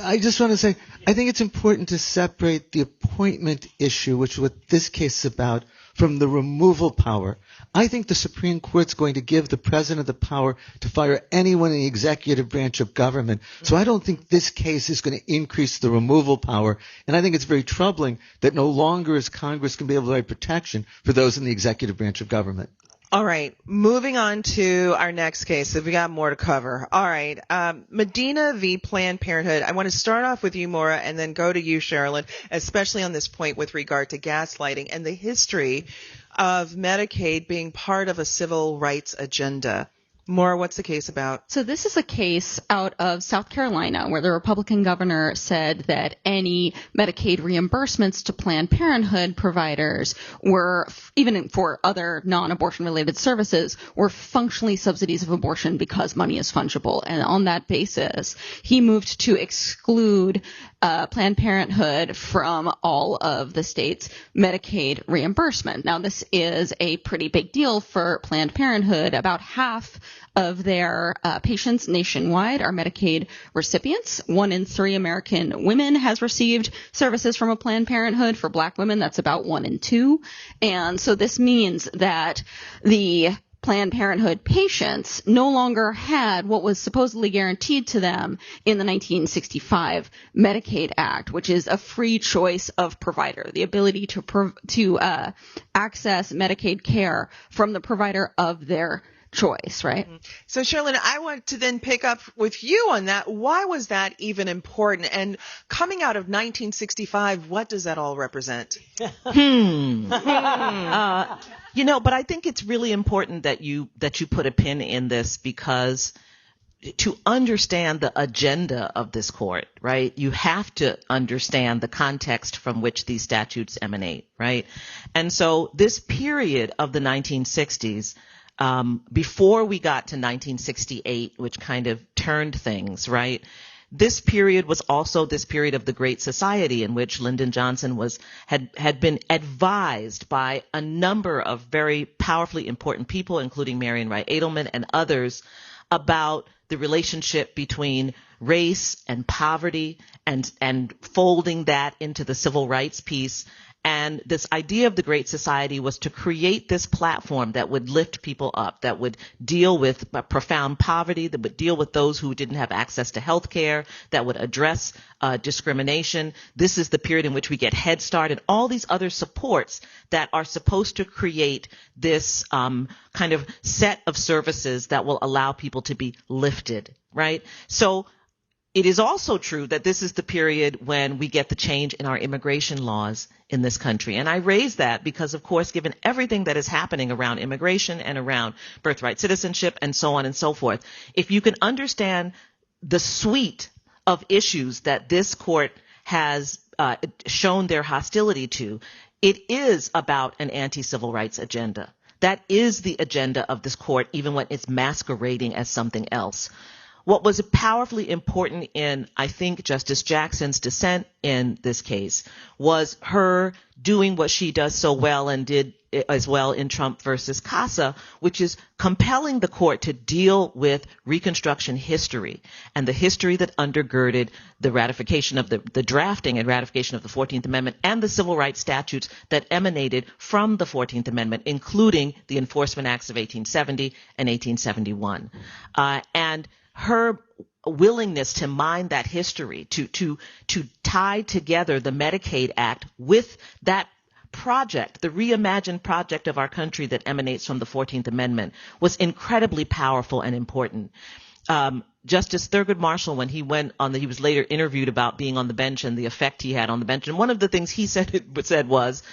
Speaker 2: I just want to say, I think it's important to separate the appointment issue, which is what this case is about, from the removal power. I think the Supreme Court's going to give the president the power to fire anyone in the executive branch of government. So I don't think this case is going to increase the removal power. And I think it's very troubling that no longer is Congress going to be able to provide protection for those in the executive branch of government.
Speaker 4: All right, moving on to our next case. We got more to cover. All right, Medina v. Planned Parenthood. I want to start off with you, Moira, and then go to you, Sherrilyn, especially on this point with regard to gaslighting and the history of Medicaid being part of a civil rights agenda. Maura, what's the case about?
Speaker 6: So this is a case out of South Carolina where the Republican governor said that any Medicaid reimbursements to Planned Parenthood providers were, even for other non-abortion related services, were functionally subsidies of abortion because money is fungible. And on that basis, he moved to exclude Planned Parenthood from all of the states' Medicaid reimbursement. Now, this is a pretty big deal for Planned Parenthood. About half of their patients nationwide are Medicaid recipients. 1 in 3 American women has received services from a Planned Parenthood. For Black women, that's about 1 in 2. And so this means that the Planned Parenthood patients no longer had what was supposedly guaranteed to them in the 1965 Medicaid Act, which is a free choice of provider, the ability to access Medicaid care from the provider of their choice, right?
Speaker 4: So, Sherrilyn, I want to then pick up with you on that. Why was that even important? And coming out of 1965, what does that all represent?
Speaker 3: But I think it's really important that you put a pin in this, because to understand the agenda of this court, right, you have to understand the context from which these statutes emanate, right? And so this period of the 1960s, before we got to 1968, which kind of turned things, right? This period was also this period of the Great Society, in which Lyndon Johnson had been advised by a number of very powerfully important people, including Marion Wright Edelman and others, about the relationship between race and poverty, and folding that into the civil rights piece. And this idea of the Great Society was to create this platform that would lift people up, that would deal with profound poverty, that would deal with those who didn't have access to health care, that would address discrimination. This is the period in which we get Head Start and all these other supports that are supposed to create this kind of set of services that will allow people to be lifted, right? So it is also true that this is the period when we get the change in our immigration laws in this country. And I raise that because, of course, given everything that is happening around immigration and around birthright citizenship and so on and so forth, if you can understand the suite of issues that this court has shown their hostility to, it is about an anti-civil rights agenda. That is the agenda of this court, even when it's masquerading as something else. What was powerfully important in, I think, Justice Jackson's dissent in this case was her doing what she does so well and did as well in Trump versus Casa, which is compelling the court to deal with Reconstruction history and the history that undergirded the ratification of the drafting and ratification of the 14th Amendment and the civil rights statutes that emanated from the 14th Amendment, including the Enforcement Acts of 1870 and 1871. And her willingness to mine that history, to tie together the Medicaid Act with that project, the reimagined project of our country that emanates from the 14th Amendment, was incredibly powerful and important. Justice Thurgood Marshall, when he was later interviewed about being on the bench and the effect he had on the bench, and one of the things he said was,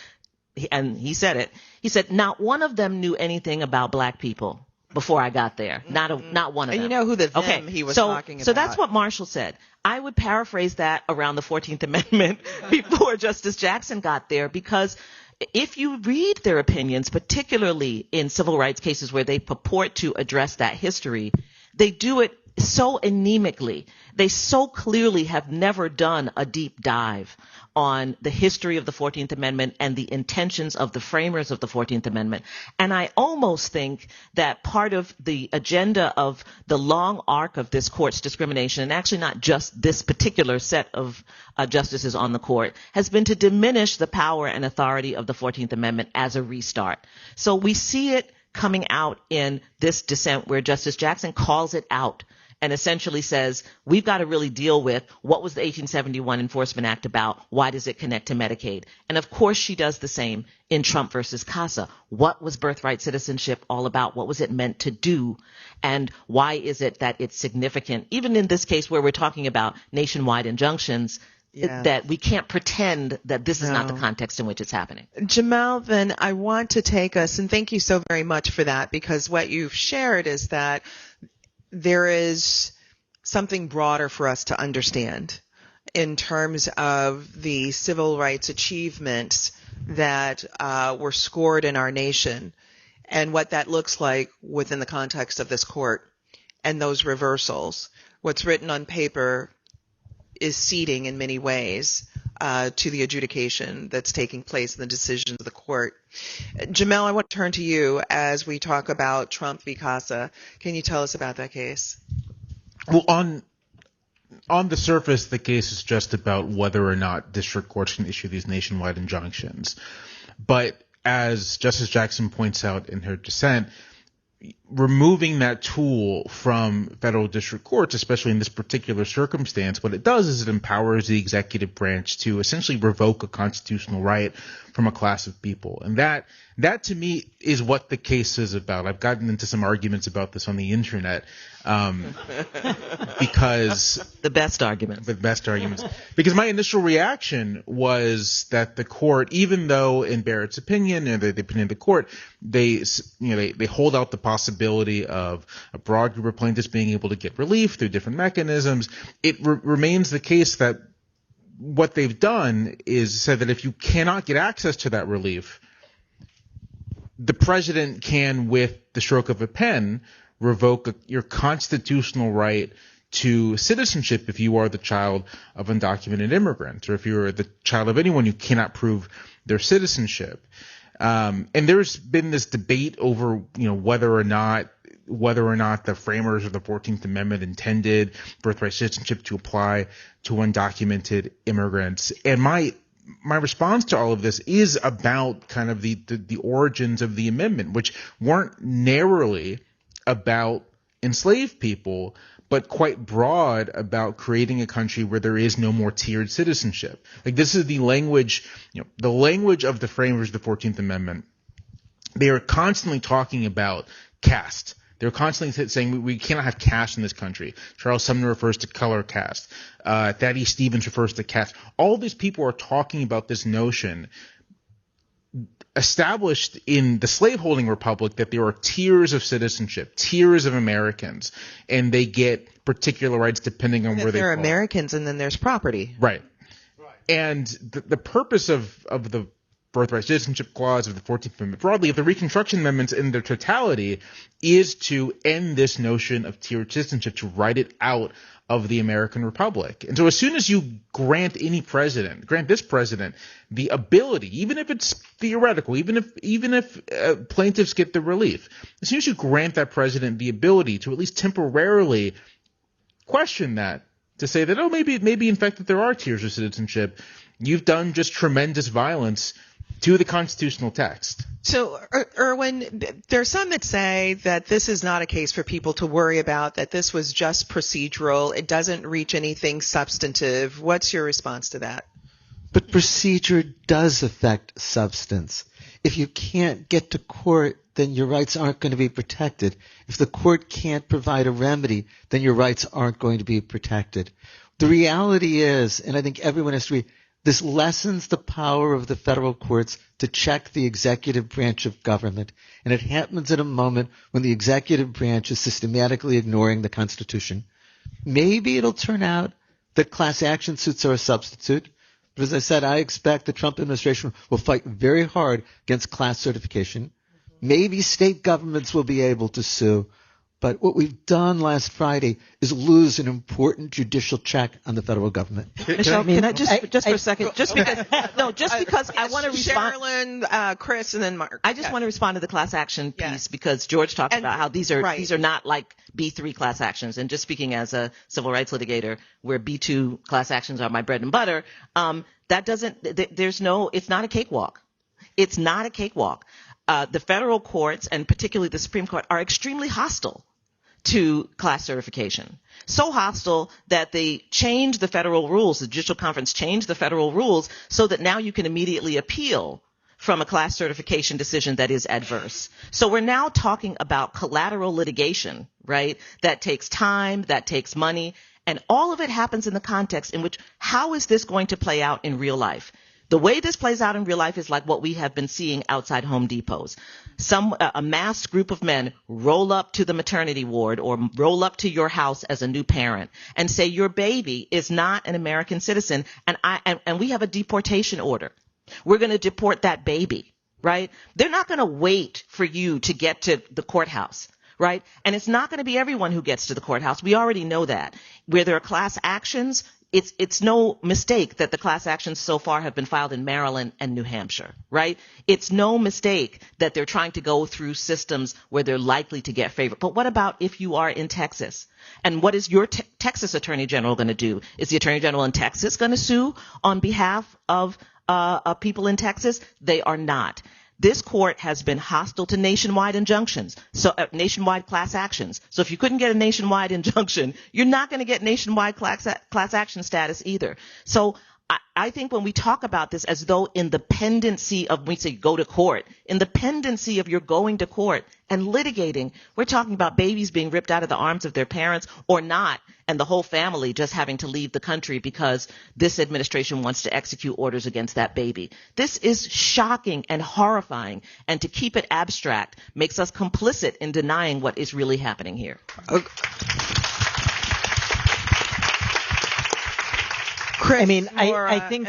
Speaker 3: and he said it, he said, not one of them knew anything about Black people before I got there. Not one of them.
Speaker 4: And you know who the them he was talking about.
Speaker 3: So that's what Marshall said. I would paraphrase that around the 14th Amendment before Justice Jackson got there, because if you read their opinions, particularly in civil rights cases where they purport to address that history, they do it so anemically. They so clearly have never done a deep dive on the history of the 14th Amendment and the intentions of the framers of the 14th Amendment. And I almost think that part of the agenda of the long arc of this court's discrimination, and actually not just this particular set of justices on the court, has been to diminish the power and authority of the 14th Amendment as a restart. So we see it coming out in this dissent where Justice Jackson calls it out and essentially says, we've got to really deal with what was the 1871 Enforcement Act about? Why does it connect to Medicaid? And of course she does the same in Trump versus Casa. What was birthright citizenship all about? What was it meant to do? And why is it that it's significant? Even in this case where we're talking about nationwide injunctions, that we can't pretend that this is not the context in which it's happening.
Speaker 4: Jamelle, then I want to take us, and thank you so very much for that, because what you've shared is that there is something broader for us to understand in terms of the civil rights achievements that were scored in our nation and what that looks like within the context of this court and those reversals. What's written on paper is ceding in many ways to the adjudication that's taking place in the decisions of the court. Jamelle, I want to turn to you as we talk about Trump v. Casa. Can you tell us about that case?
Speaker 8: Well, on the surface, the case is just about whether or not district courts can issue these nationwide injunctions. But as Justice Jackson points out in her dissent, removing that tool from federal district courts, especially in this particular circumstance, what it does is it empowers the executive branch to essentially revoke a constitutional right from a class of people. And that to me is what the case is about. I've gotten into some arguments about this on the internet, because
Speaker 3: the best arguments,
Speaker 8: because my initial reaction was that the court, even though in Barrett's opinion and the opinion of the court, they hold out the possibility of a broad group of plaintiffs being able to get relief through different mechanisms, it remains the case that what they've done is said that if you cannot get access to that relief, the president can, with the stroke of a pen, revoke your constitutional right to citizenship if you are the child of undocumented immigrants, or if you're the child of anyone who cannot prove their citizenship. And there's been this debate over, whether or not the framers of the 14th Amendment intended birthright citizenship to apply to undocumented immigrants. And my response to all of this is about kind of the origins of the amendment, which weren't narrowly about enslaved people, but quite broad about creating a country where there is no more tiered citizenship. Like, this is the language of the framers of the 14th Amendment. They are constantly talking about caste. They're constantly saying we cannot have caste in this country. Charles Sumner refers to color caste. Thaddeus Stevens refers to caste. All these people are talking about this notion established in the slaveholding republic that there are tiers of citizenship, tiers of Americans, and they get particular rights depending on where they fall.
Speaker 4: There are Americans, and then there's property.
Speaker 8: Right. And the purpose of the birthright citizenship clause of the 14th Amendment, broadly, of the Reconstruction Amendments in their totality, is to end this notion of tiered citizenship, to write it out of the American Republic. And so as soon as you grant this president the ability, even if it's theoretical, even if plaintiffs get the relief, as soon as you grant that president the ability to at least temporarily question that, to say that, maybe in fact that there are tiers of citizenship, you've done just tremendous violence to the constitutional text.
Speaker 4: So, Erwin, there are some that say that this is not a case for people to worry about, that this was just procedural. It doesn't reach anything substantive. What's your response to that?
Speaker 2: But procedure does affect substance. If you can't get to court, then your rights aren't going to be protected. If the court can't provide a remedy, then your rights aren't going to be protected. The reality is, and I think everyone has to agree, this lessens the power of the federal courts to check the executive branch of government. And it happens at a moment when the executive branch is systematically ignoring the Constitution. Maybe it'll turn out that class action suits are a substitute. But as I said, I expect the Trump administration will fight very hard against class certification. Maybe state governments will be able to sue. But what we've done last Friday is lose an important judicial check on the federal government.
Speaker 3: Michelle, can I just for a second, just because I want to respond.
Speaker 4: Sherrilyn, Chris, and then Mark.
Speaker 3: I just want to respond to the class action piece because George talked about how these are not like B3 class actions. And just speaking as a civil rights litigator, where B2 class actions are my bread and butter, it's not a cakewalk. It's not a cakewalk. The federal courts, and particularly the Supreme Court, are extremely hostile to class certification. So hostile that they changed the federal rules. The Judicial Conference changed the federal rules so that now you can immediately appeal from a class certification decision that is adverse. So we're now talking about collateral litigation, right? That takes time, that takes money, and all of it happens in the context in which, how is this going to play out in real life? The way this plays out in real life is like what we have been seeing outside Home Depots. A masked group of men roll up to the maternity ward or roll up to your house as a new parent and say your baby is not an American citizen, and we have a deportation order. We're going to deport that baby, right? They're not going to wait for you to get to the courthouse, right? And it's not going to be everyone who gets to the courthouse. We already know that. Where there are class actions, it's no mistake that the class actions so far have been filed in Maryland and New Hampshire, right? It's no mistake that they're trying to go through systems where they're likely to get favor. But what about if you are in Texas? And what is your Texas Attorney General going to do? Is the Attorney General in Texas going to sue on behalf of people in Texas? They are not. This court has been hostile to nationwide injunctions, so nationwide class actions. So if you couldn't get a nationwide injunction, you're not going to get nationwide class action status either. So I think when we talk about this as though in the pendency of, we say go to court, in the pendency of your going to court and litigating, we're talking about babies being ripped out of the arms of their parents or not, and the whole family just having to leave the country because this administration wants to execute orders against that baby. This is shocking and horrifying, and to keep it abstract makes us complicit in denying what is really happening here.
Speaker 7: I mean, I think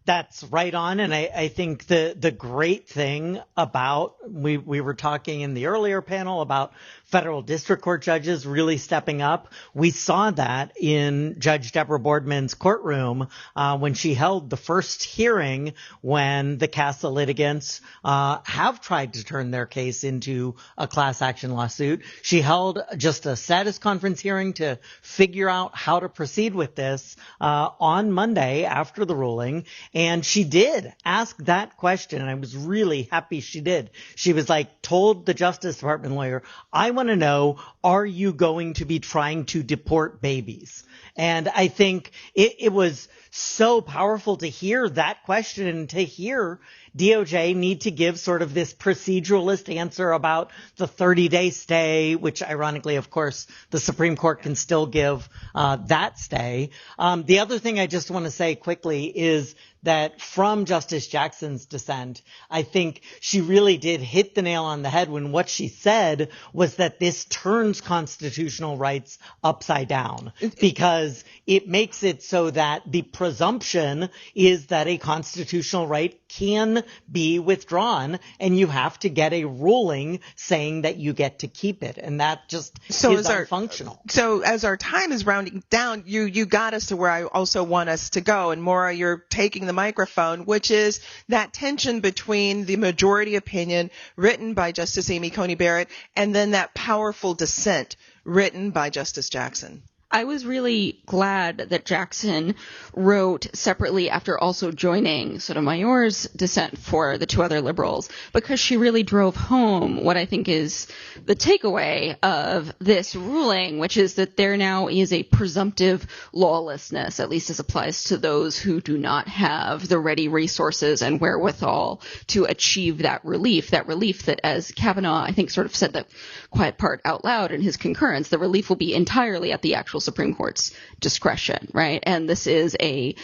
Speaker 7: that's right on. And I think the great thing about, we were talking in the earlier panel about federal district court judges really stepping up. We saw that in Judge Deborah Boardman's courtroom when she held the first hearing when the CASA litigants have tried to turn their case into a class action lawsuit. She held just a status conference hearing to figure out how to proceed with this on Monday after the ruling. And she did ask that question, and I was really happy she did. She was like, told the Justice Department lawyer, I want to know, are you going to be trying to deport babies? And I think it was so powerful to hear that question and to hear DOJ need to give sort of this proceduralist answer about the 30-day stay, which ironically, of course, the Supreme Court can still give that stay. The other thing I just want to say quickly is that from Justice Jackson's dissent, I think she really did hit the nail on the head when what she said was that this turns constitutional rights upside down, because it makes it so that the presumption is that a constitutional right can be withdrawn, and you have to get a ruling saying that you get to keep it, and that just is unfunctional.
Speaker 4: So as our time is rounding down, you got us to where I also want us to go, and Moira, you're taking the microphone, which is that tension between the majority opinion written by Justice Amy Coney Barrett and then that powerful dissent written by Justice Jackson.
Speaker 6: I was really glad that Jackson wrote separately after also joining Sotomayor's dissent for the two other liberals, because she really drove home what I think is the takeaway of this ruling, which is that there now is a presumptive lawlessness, at least as applies to those who do not have the ready resources and wherewithal to achieve that relief that, as Kavanaugh, I think, sort of said the quiet part out loud in his concurrence, the relief will be entirely at the actual Supreme Court's discretion, right? And this is a,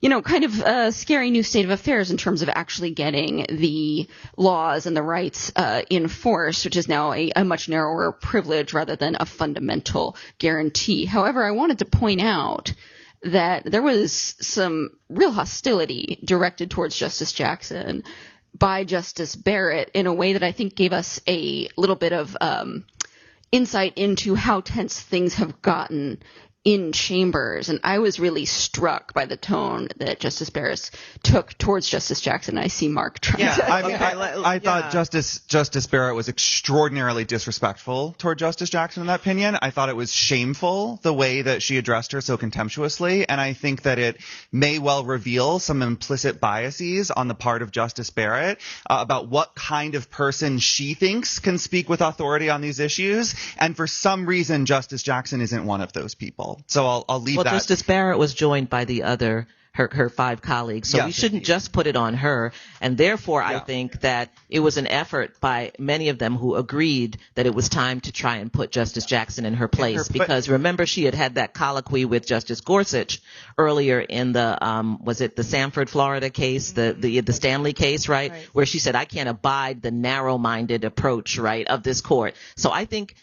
Speaker 6: kind of a scary new state of affairs in terms of actually getting the laws and the rights enforced, which is now a much narrower privilege rather than a fundamental guarantee. However, I wanted to point out that there was some real hostility directed towards Justice Jackson by Justice Barrett in a way that I think gave us a little bit of insight into how tense things have gotten in chambers. And I was really struck by the tone that Justice Barrett took towards Justice Jackson. I see Mark trying to.
Speaker 5: I thought Justice Barrett was extraordinarily disrespectful toward Justice Jackson in that opinion. I thought it was shameful the way that she addressed her so contemptuously, and I think that it may well reveal some implicit biases on the part of Justice Barrett about what kind of person she thinks can speak with authority on these issues, and for some reason Justice Jackson isn't one of those people. So I'll leave that.
Speaker 3: Well, Justice Barrett was joined by the other her five colleagues, so we shouldn't just put it on her. And therefore, I think that it was an effort by many of them who agreed that it was time to try and put Justice Jackson in her place, because remember, she had that colloquy with Justice Gorsuch earlier in the was it the Sanford, Florida case, the Stanley case, right, where she said, I can't abide the narrow-minded approach, right, of this court. So I think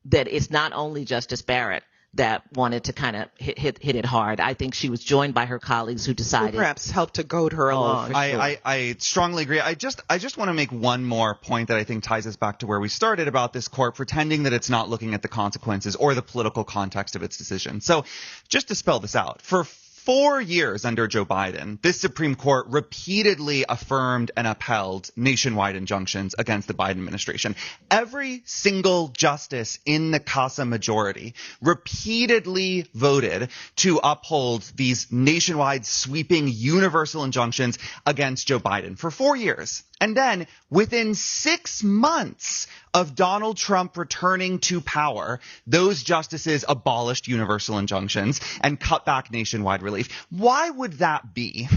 Speaker 3: that it's not only Justice Barrett that wanted to kind of hit it hard. I think she was joined by her colleagues who decided.
Speaker 4: Who perhaps helped to goad her along.
Speaker 3: for sure.
Speaker 5: I strongly agree. I just want to make one more point that I think ties us back to where we started about this court pretending that it's not looking at the consequences or the political context of its decision. So just to spell this out, for 4 years under Joe Biden, this Supreme Court repeatedly affirmed and upheld nationwide injunctions against the Biden administration. Every single justice in the CASA majority repeatedly voted to uphold these nationwide sweeping universal injunctions against Joe Biden for 4 years. And then within 6 months of Donald Trump returning to power, those justices abolished universal injunctions and cut back nationwide relief. Why would that be?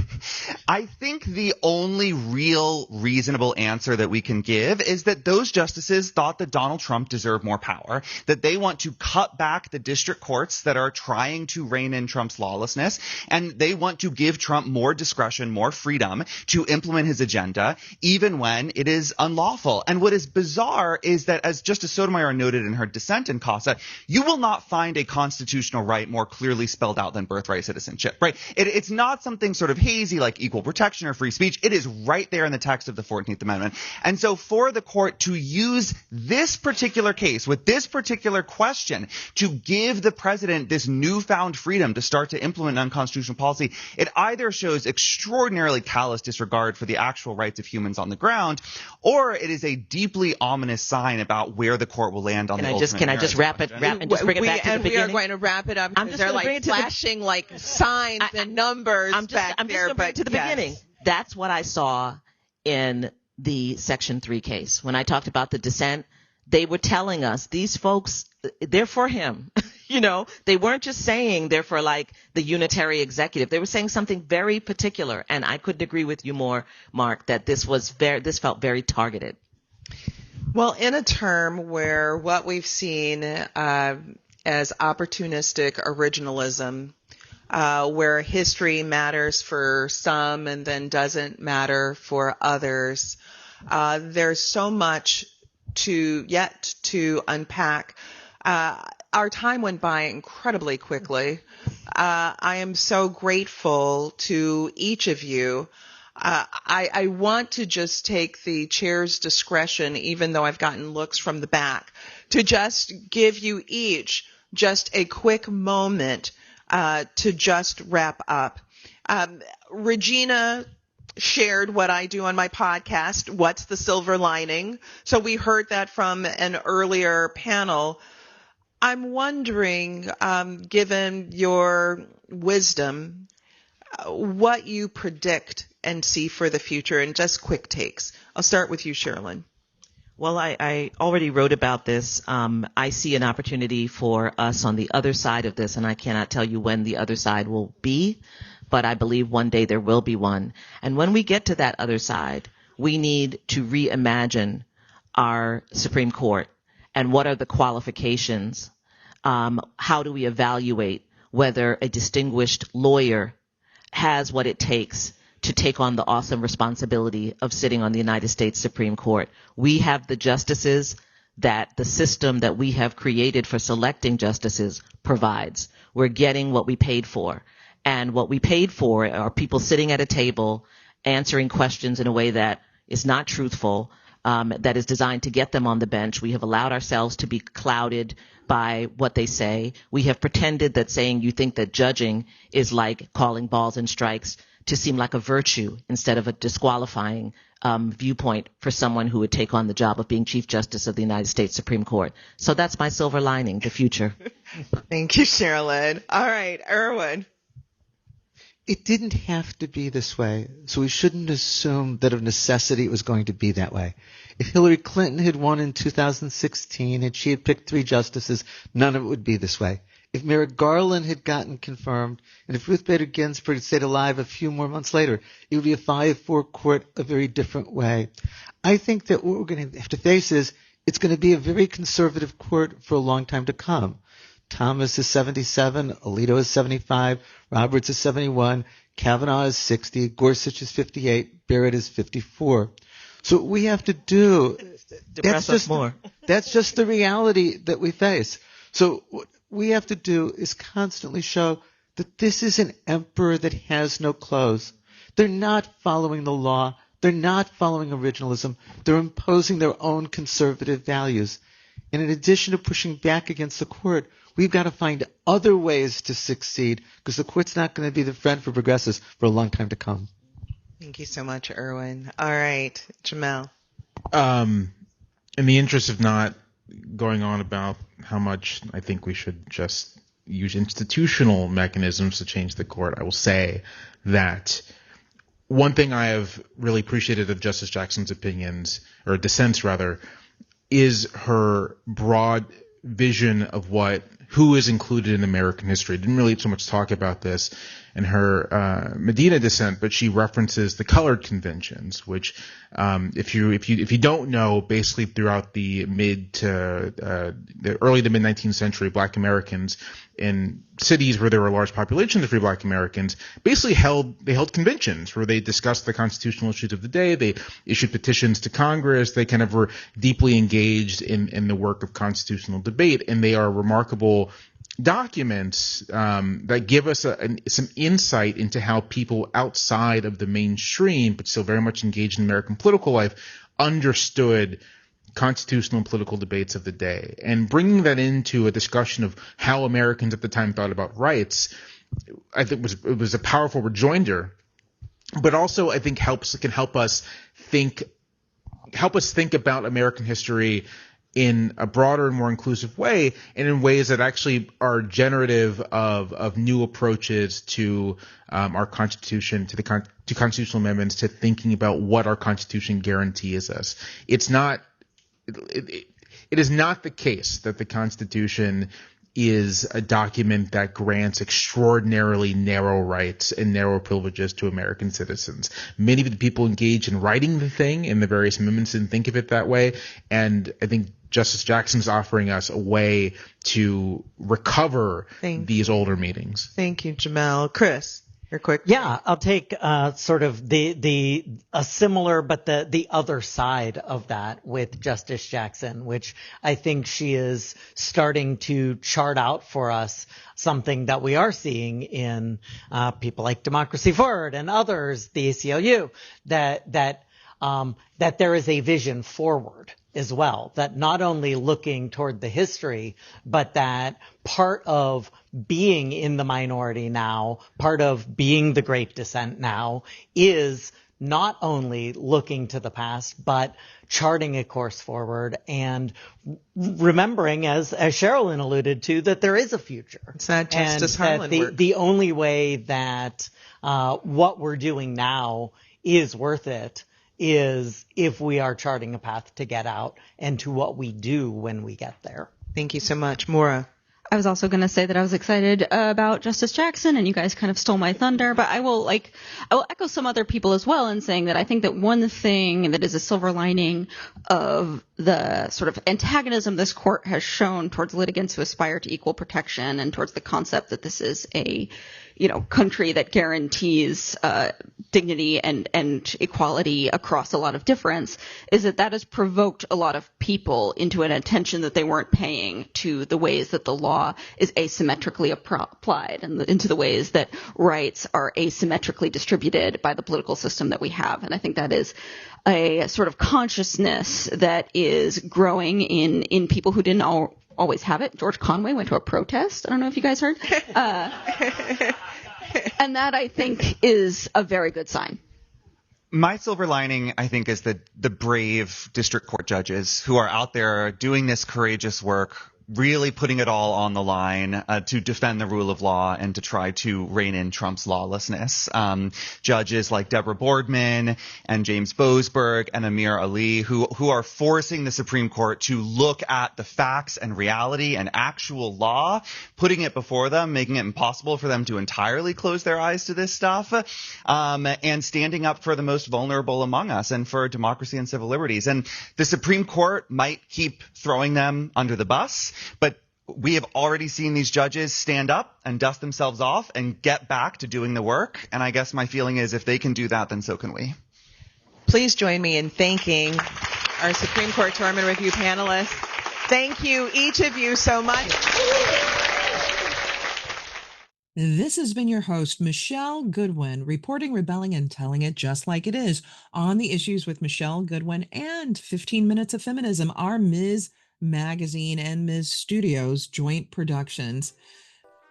Speaker 5: I think the only real reasonable answer that we can give is that those justices thought that Donald Trump deserved more power, that they want to cut back the district courts that are trying to rein in Trump's lawlessness, and they want to give Trump more discretion, more freedom to implement his agenda, even when it is unlawful. And what is bizarre is that, as Justice Sotomayor noted in her dissent in CASA, you will not find a constitutional right more clearly spelled out than birthright citizenship, right? It's not something sort of hazy like equal protection or free speech. It is right there in the text of the 14th Amendment. And so for the court to use this particular case with this particular question to give the president this newfound freedom to start to implement unconstitutional policy, it either shows extraordinarily callous disregard for the actual rights of humans on the ground, or it is a deeply ominous sign about where the court will land on the ultimate
Speaker 3: Can I just wrap and just bring it back to the beginning?
Speaker 4: We are going to wrap it up because they're like flashing like signs and numbers
Speaker 3: I'm just going to bring it to the beginning. That's what I saw in the Section 3 case. When I talked about the dissent, they were telling us these folks, they're for him. You know, they weren't just saying they're for like the unitary executive. They were saying something very particular. And I couldn't agree with you more, Mark, that this felt very targeted.
Speaker 4: Well, in a term where what we've seen as opportunistic originalism, where history matters for some and then doesn't matter for others, there's so much yet to unpack. Our time went by incredibly quickly. I am so grateful to each of you. I want to just take the chair's discretion, even though I've gotten looks from the back, to just give you each just a quick moment to just wrap up. Regina shared what I do on my podcast, What's the Silver Lining? So we heard that from an earlier panel. I'm wondering, given your wisdom, what you predict and see for the future, and just quick takes. I'll start with you, Sherrilyn.
Speaker 3: Well, I already wrote about this. I see an opportunity for us on the other side of this, and I cannot tell you when the other side will be, but I believe one day there will be one. And when we get to that other side, we need to reimagine our Supreme Court and what are the qualifications. How do we evaluate whether a distinguished lawyer has what it takes to take on the awesome responsibility of sitting on the United States Supreme Court? We have the justices that the system that we have created for selecting justices provides. We're getting what we paid for. And what we paid for are people sitting at a table answering questions in a way that is not truthful, that is designed to get them on the bench. We have allowed ourselves to be clouded by what they say. We have pretended that saying you think that judging is like calling balls and strikes to seem like a virtue instead of a disqualifying viewpoint for someone who would take on the job of being Chief Justice of the United States Supreme Court. So that's my silver lining, the future.
Speaker 4: Thank you, Sherrilyn. All right, Erwin.
Speaker 2: It didn't have to be this way, so we shouldn't assume that of necessity it was going to be that way. If Hillary Clinton had won in 2016 and she had picked 3 justices, none of it would be this way. If Merrick Garland had gotten confirmed, and if Ruth Bader Ginsburg had stayed alive a few more months later, it would be a 5-4 court a very different way. I think that what we're going to have to face is it's going to be a very conservative court for a long time to come. Thomas is 77, Alito is 75, Roberts is 71, Kavanaugh is 60, Gorsuch is 58, Barrett is 54. So what we have to do, that's just the reality that we face. So we have to do is constantly show that this is an emperor that has no clothes. They're not following the law. They're not following originalism. They're imposing their own conservative values. And in addition to pushing back against the court, we've got to find other ways to succeed, because the court's not going to be the friend for progressives for a long time to come.
Speaker 4: Thank you so much, Erwin. All right, Jamelle.
Speaker 8: In the interest of not going on about how much I think we should just use institutional mechanisms to change the court, I will say that one thing I have really appreciated of Justice Jackson's opinions, or dissents rather, is her broad vision of who is included in American history. Didn't really so much talk about this in her Medina dissent, but she references the colored conventions, which if you don't know, basically throughout the early to mid 19th century, Black Americans in cities where there were large populations of free Black Americans basically held conventions where they discussed the constitutional issues of the day. They issued petitions to Congress. They kind of were deeply engaged in the work of constitutional debate, and they are remarkable documents that give us some insight into how people outside of the mainstream, but still very much engaged in American political life, understood constitutional and political debates of the day. And bringing that into a discussion of how Americans at the time thought about rights, I think it was a powerful rejoinder, but also I think can help us think about American history in a broader and more inclusive way, and in ways that actually are generative of new approaches to our Constitution, to constitutional amendments, to thinking about what our Constitution guarantees us. It is not the case that the Constitution is a document that grants extraordinarily narrow rights and narrow privileges to American citizens. Many of the people engaged in writing the thing in the various amendments didn't think of it that way, and I think Justice Jackson's offering us a way to recover these older meetings.
Speaker 4: Thank you, Jamelle. Chris, you're quick.
Speaker 7: Yeah, I'll take sort of a similar but the other side of that with Justice Jackson, which I think she is starting to chart out for us something that we are seeing in people like Democracy Forward and others, the ACLU, that there is a vision forward as well, that not only looking toward the history, but that part of being in the minority now, part of being the Great Dissent now, is not only looking to the past, but charting a course forward and remembering, as Sherrilyn alluded to, that there is a future.
Speaker 4: It's not Justice Harlan work.
Speaker 7: The only way that what we're doing now is worth it is if we are charting a path to get out and to what we do when we get there.
Speaker 4: Thank you so much. Maura.
Speaker 6: I was also going to say that I was excited about Justice Jackson, and you guys kind of stole my thunder, but I will echo some other people as well in saying that I think that one thing that is a silver lining of the sort of antagonism this court has shown towards litigants who aspire to equal protection and towards the concept that this is a country that guarantees dignity and equality across a lot of difference, is that has provoked a lot of people into an attention that they weren't paying to the ways that the law is asymmetrically applied and into the ways that rights are asymmetrically distributed by the political system that we have. And I think that is a sort of consciousness that is growing in people who didn't always have it. George Conway went to a protest. I don't know if you guys heard. And that, I think, is a very good sign.
Speaker 5: My silver lining, I think, is the brave district court judges who are out there doing this courageous work, really putting it all on the line to defend the rule of law and to try to rein in Trump's lawlessness. Judges like Deborah Boardman and James Boasberg and Amir Ali, who are forcing the Supreme Court to look at the facts and reality and actual law, putting it before them, making it impossible for them to entirely close their eyes to this stuff, and standing up for the most vulnerable among us and for democracy and civil liberties. And the Supreme Court might keep throwing them under the bus, but we have already seen these judges stand up and dust themselves off and get back to doing the work. And I guess my feeling is if they can do that, then so can we.
Speaker 4: Please join me in thanking our Supreme Court Torment Review panelists. Thank you, each of you, so much.
Speaker 1: This has been your host, Michelle Goodwin, reporting, rebelling, and telling it just like it is on the Issues with Michelle Goodwin and 15 Minutes of Feminism, our Ms. Magazine and Ms. Studios joint productions.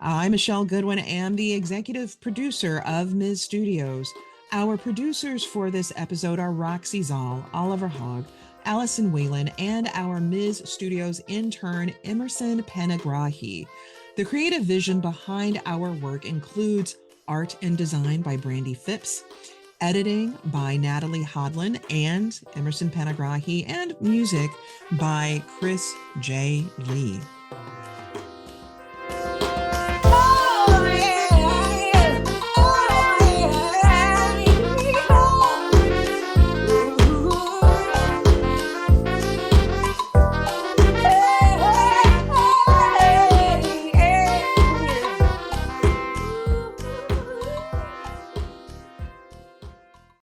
Speaker 1: I, Michelle Goodwin, am the executive producer of Ms. Studios. Our producers for this episode are Roxy Zoll, Oliver Hogg, Allison Whalen, and our Ms. Studios intern, Emerson Panagrahi. The creative vision behind our work includes art and design by Brandy Phipps, editing by Natalie Hodlin and Emerson Panagrahi, and music by Chris J. Lee.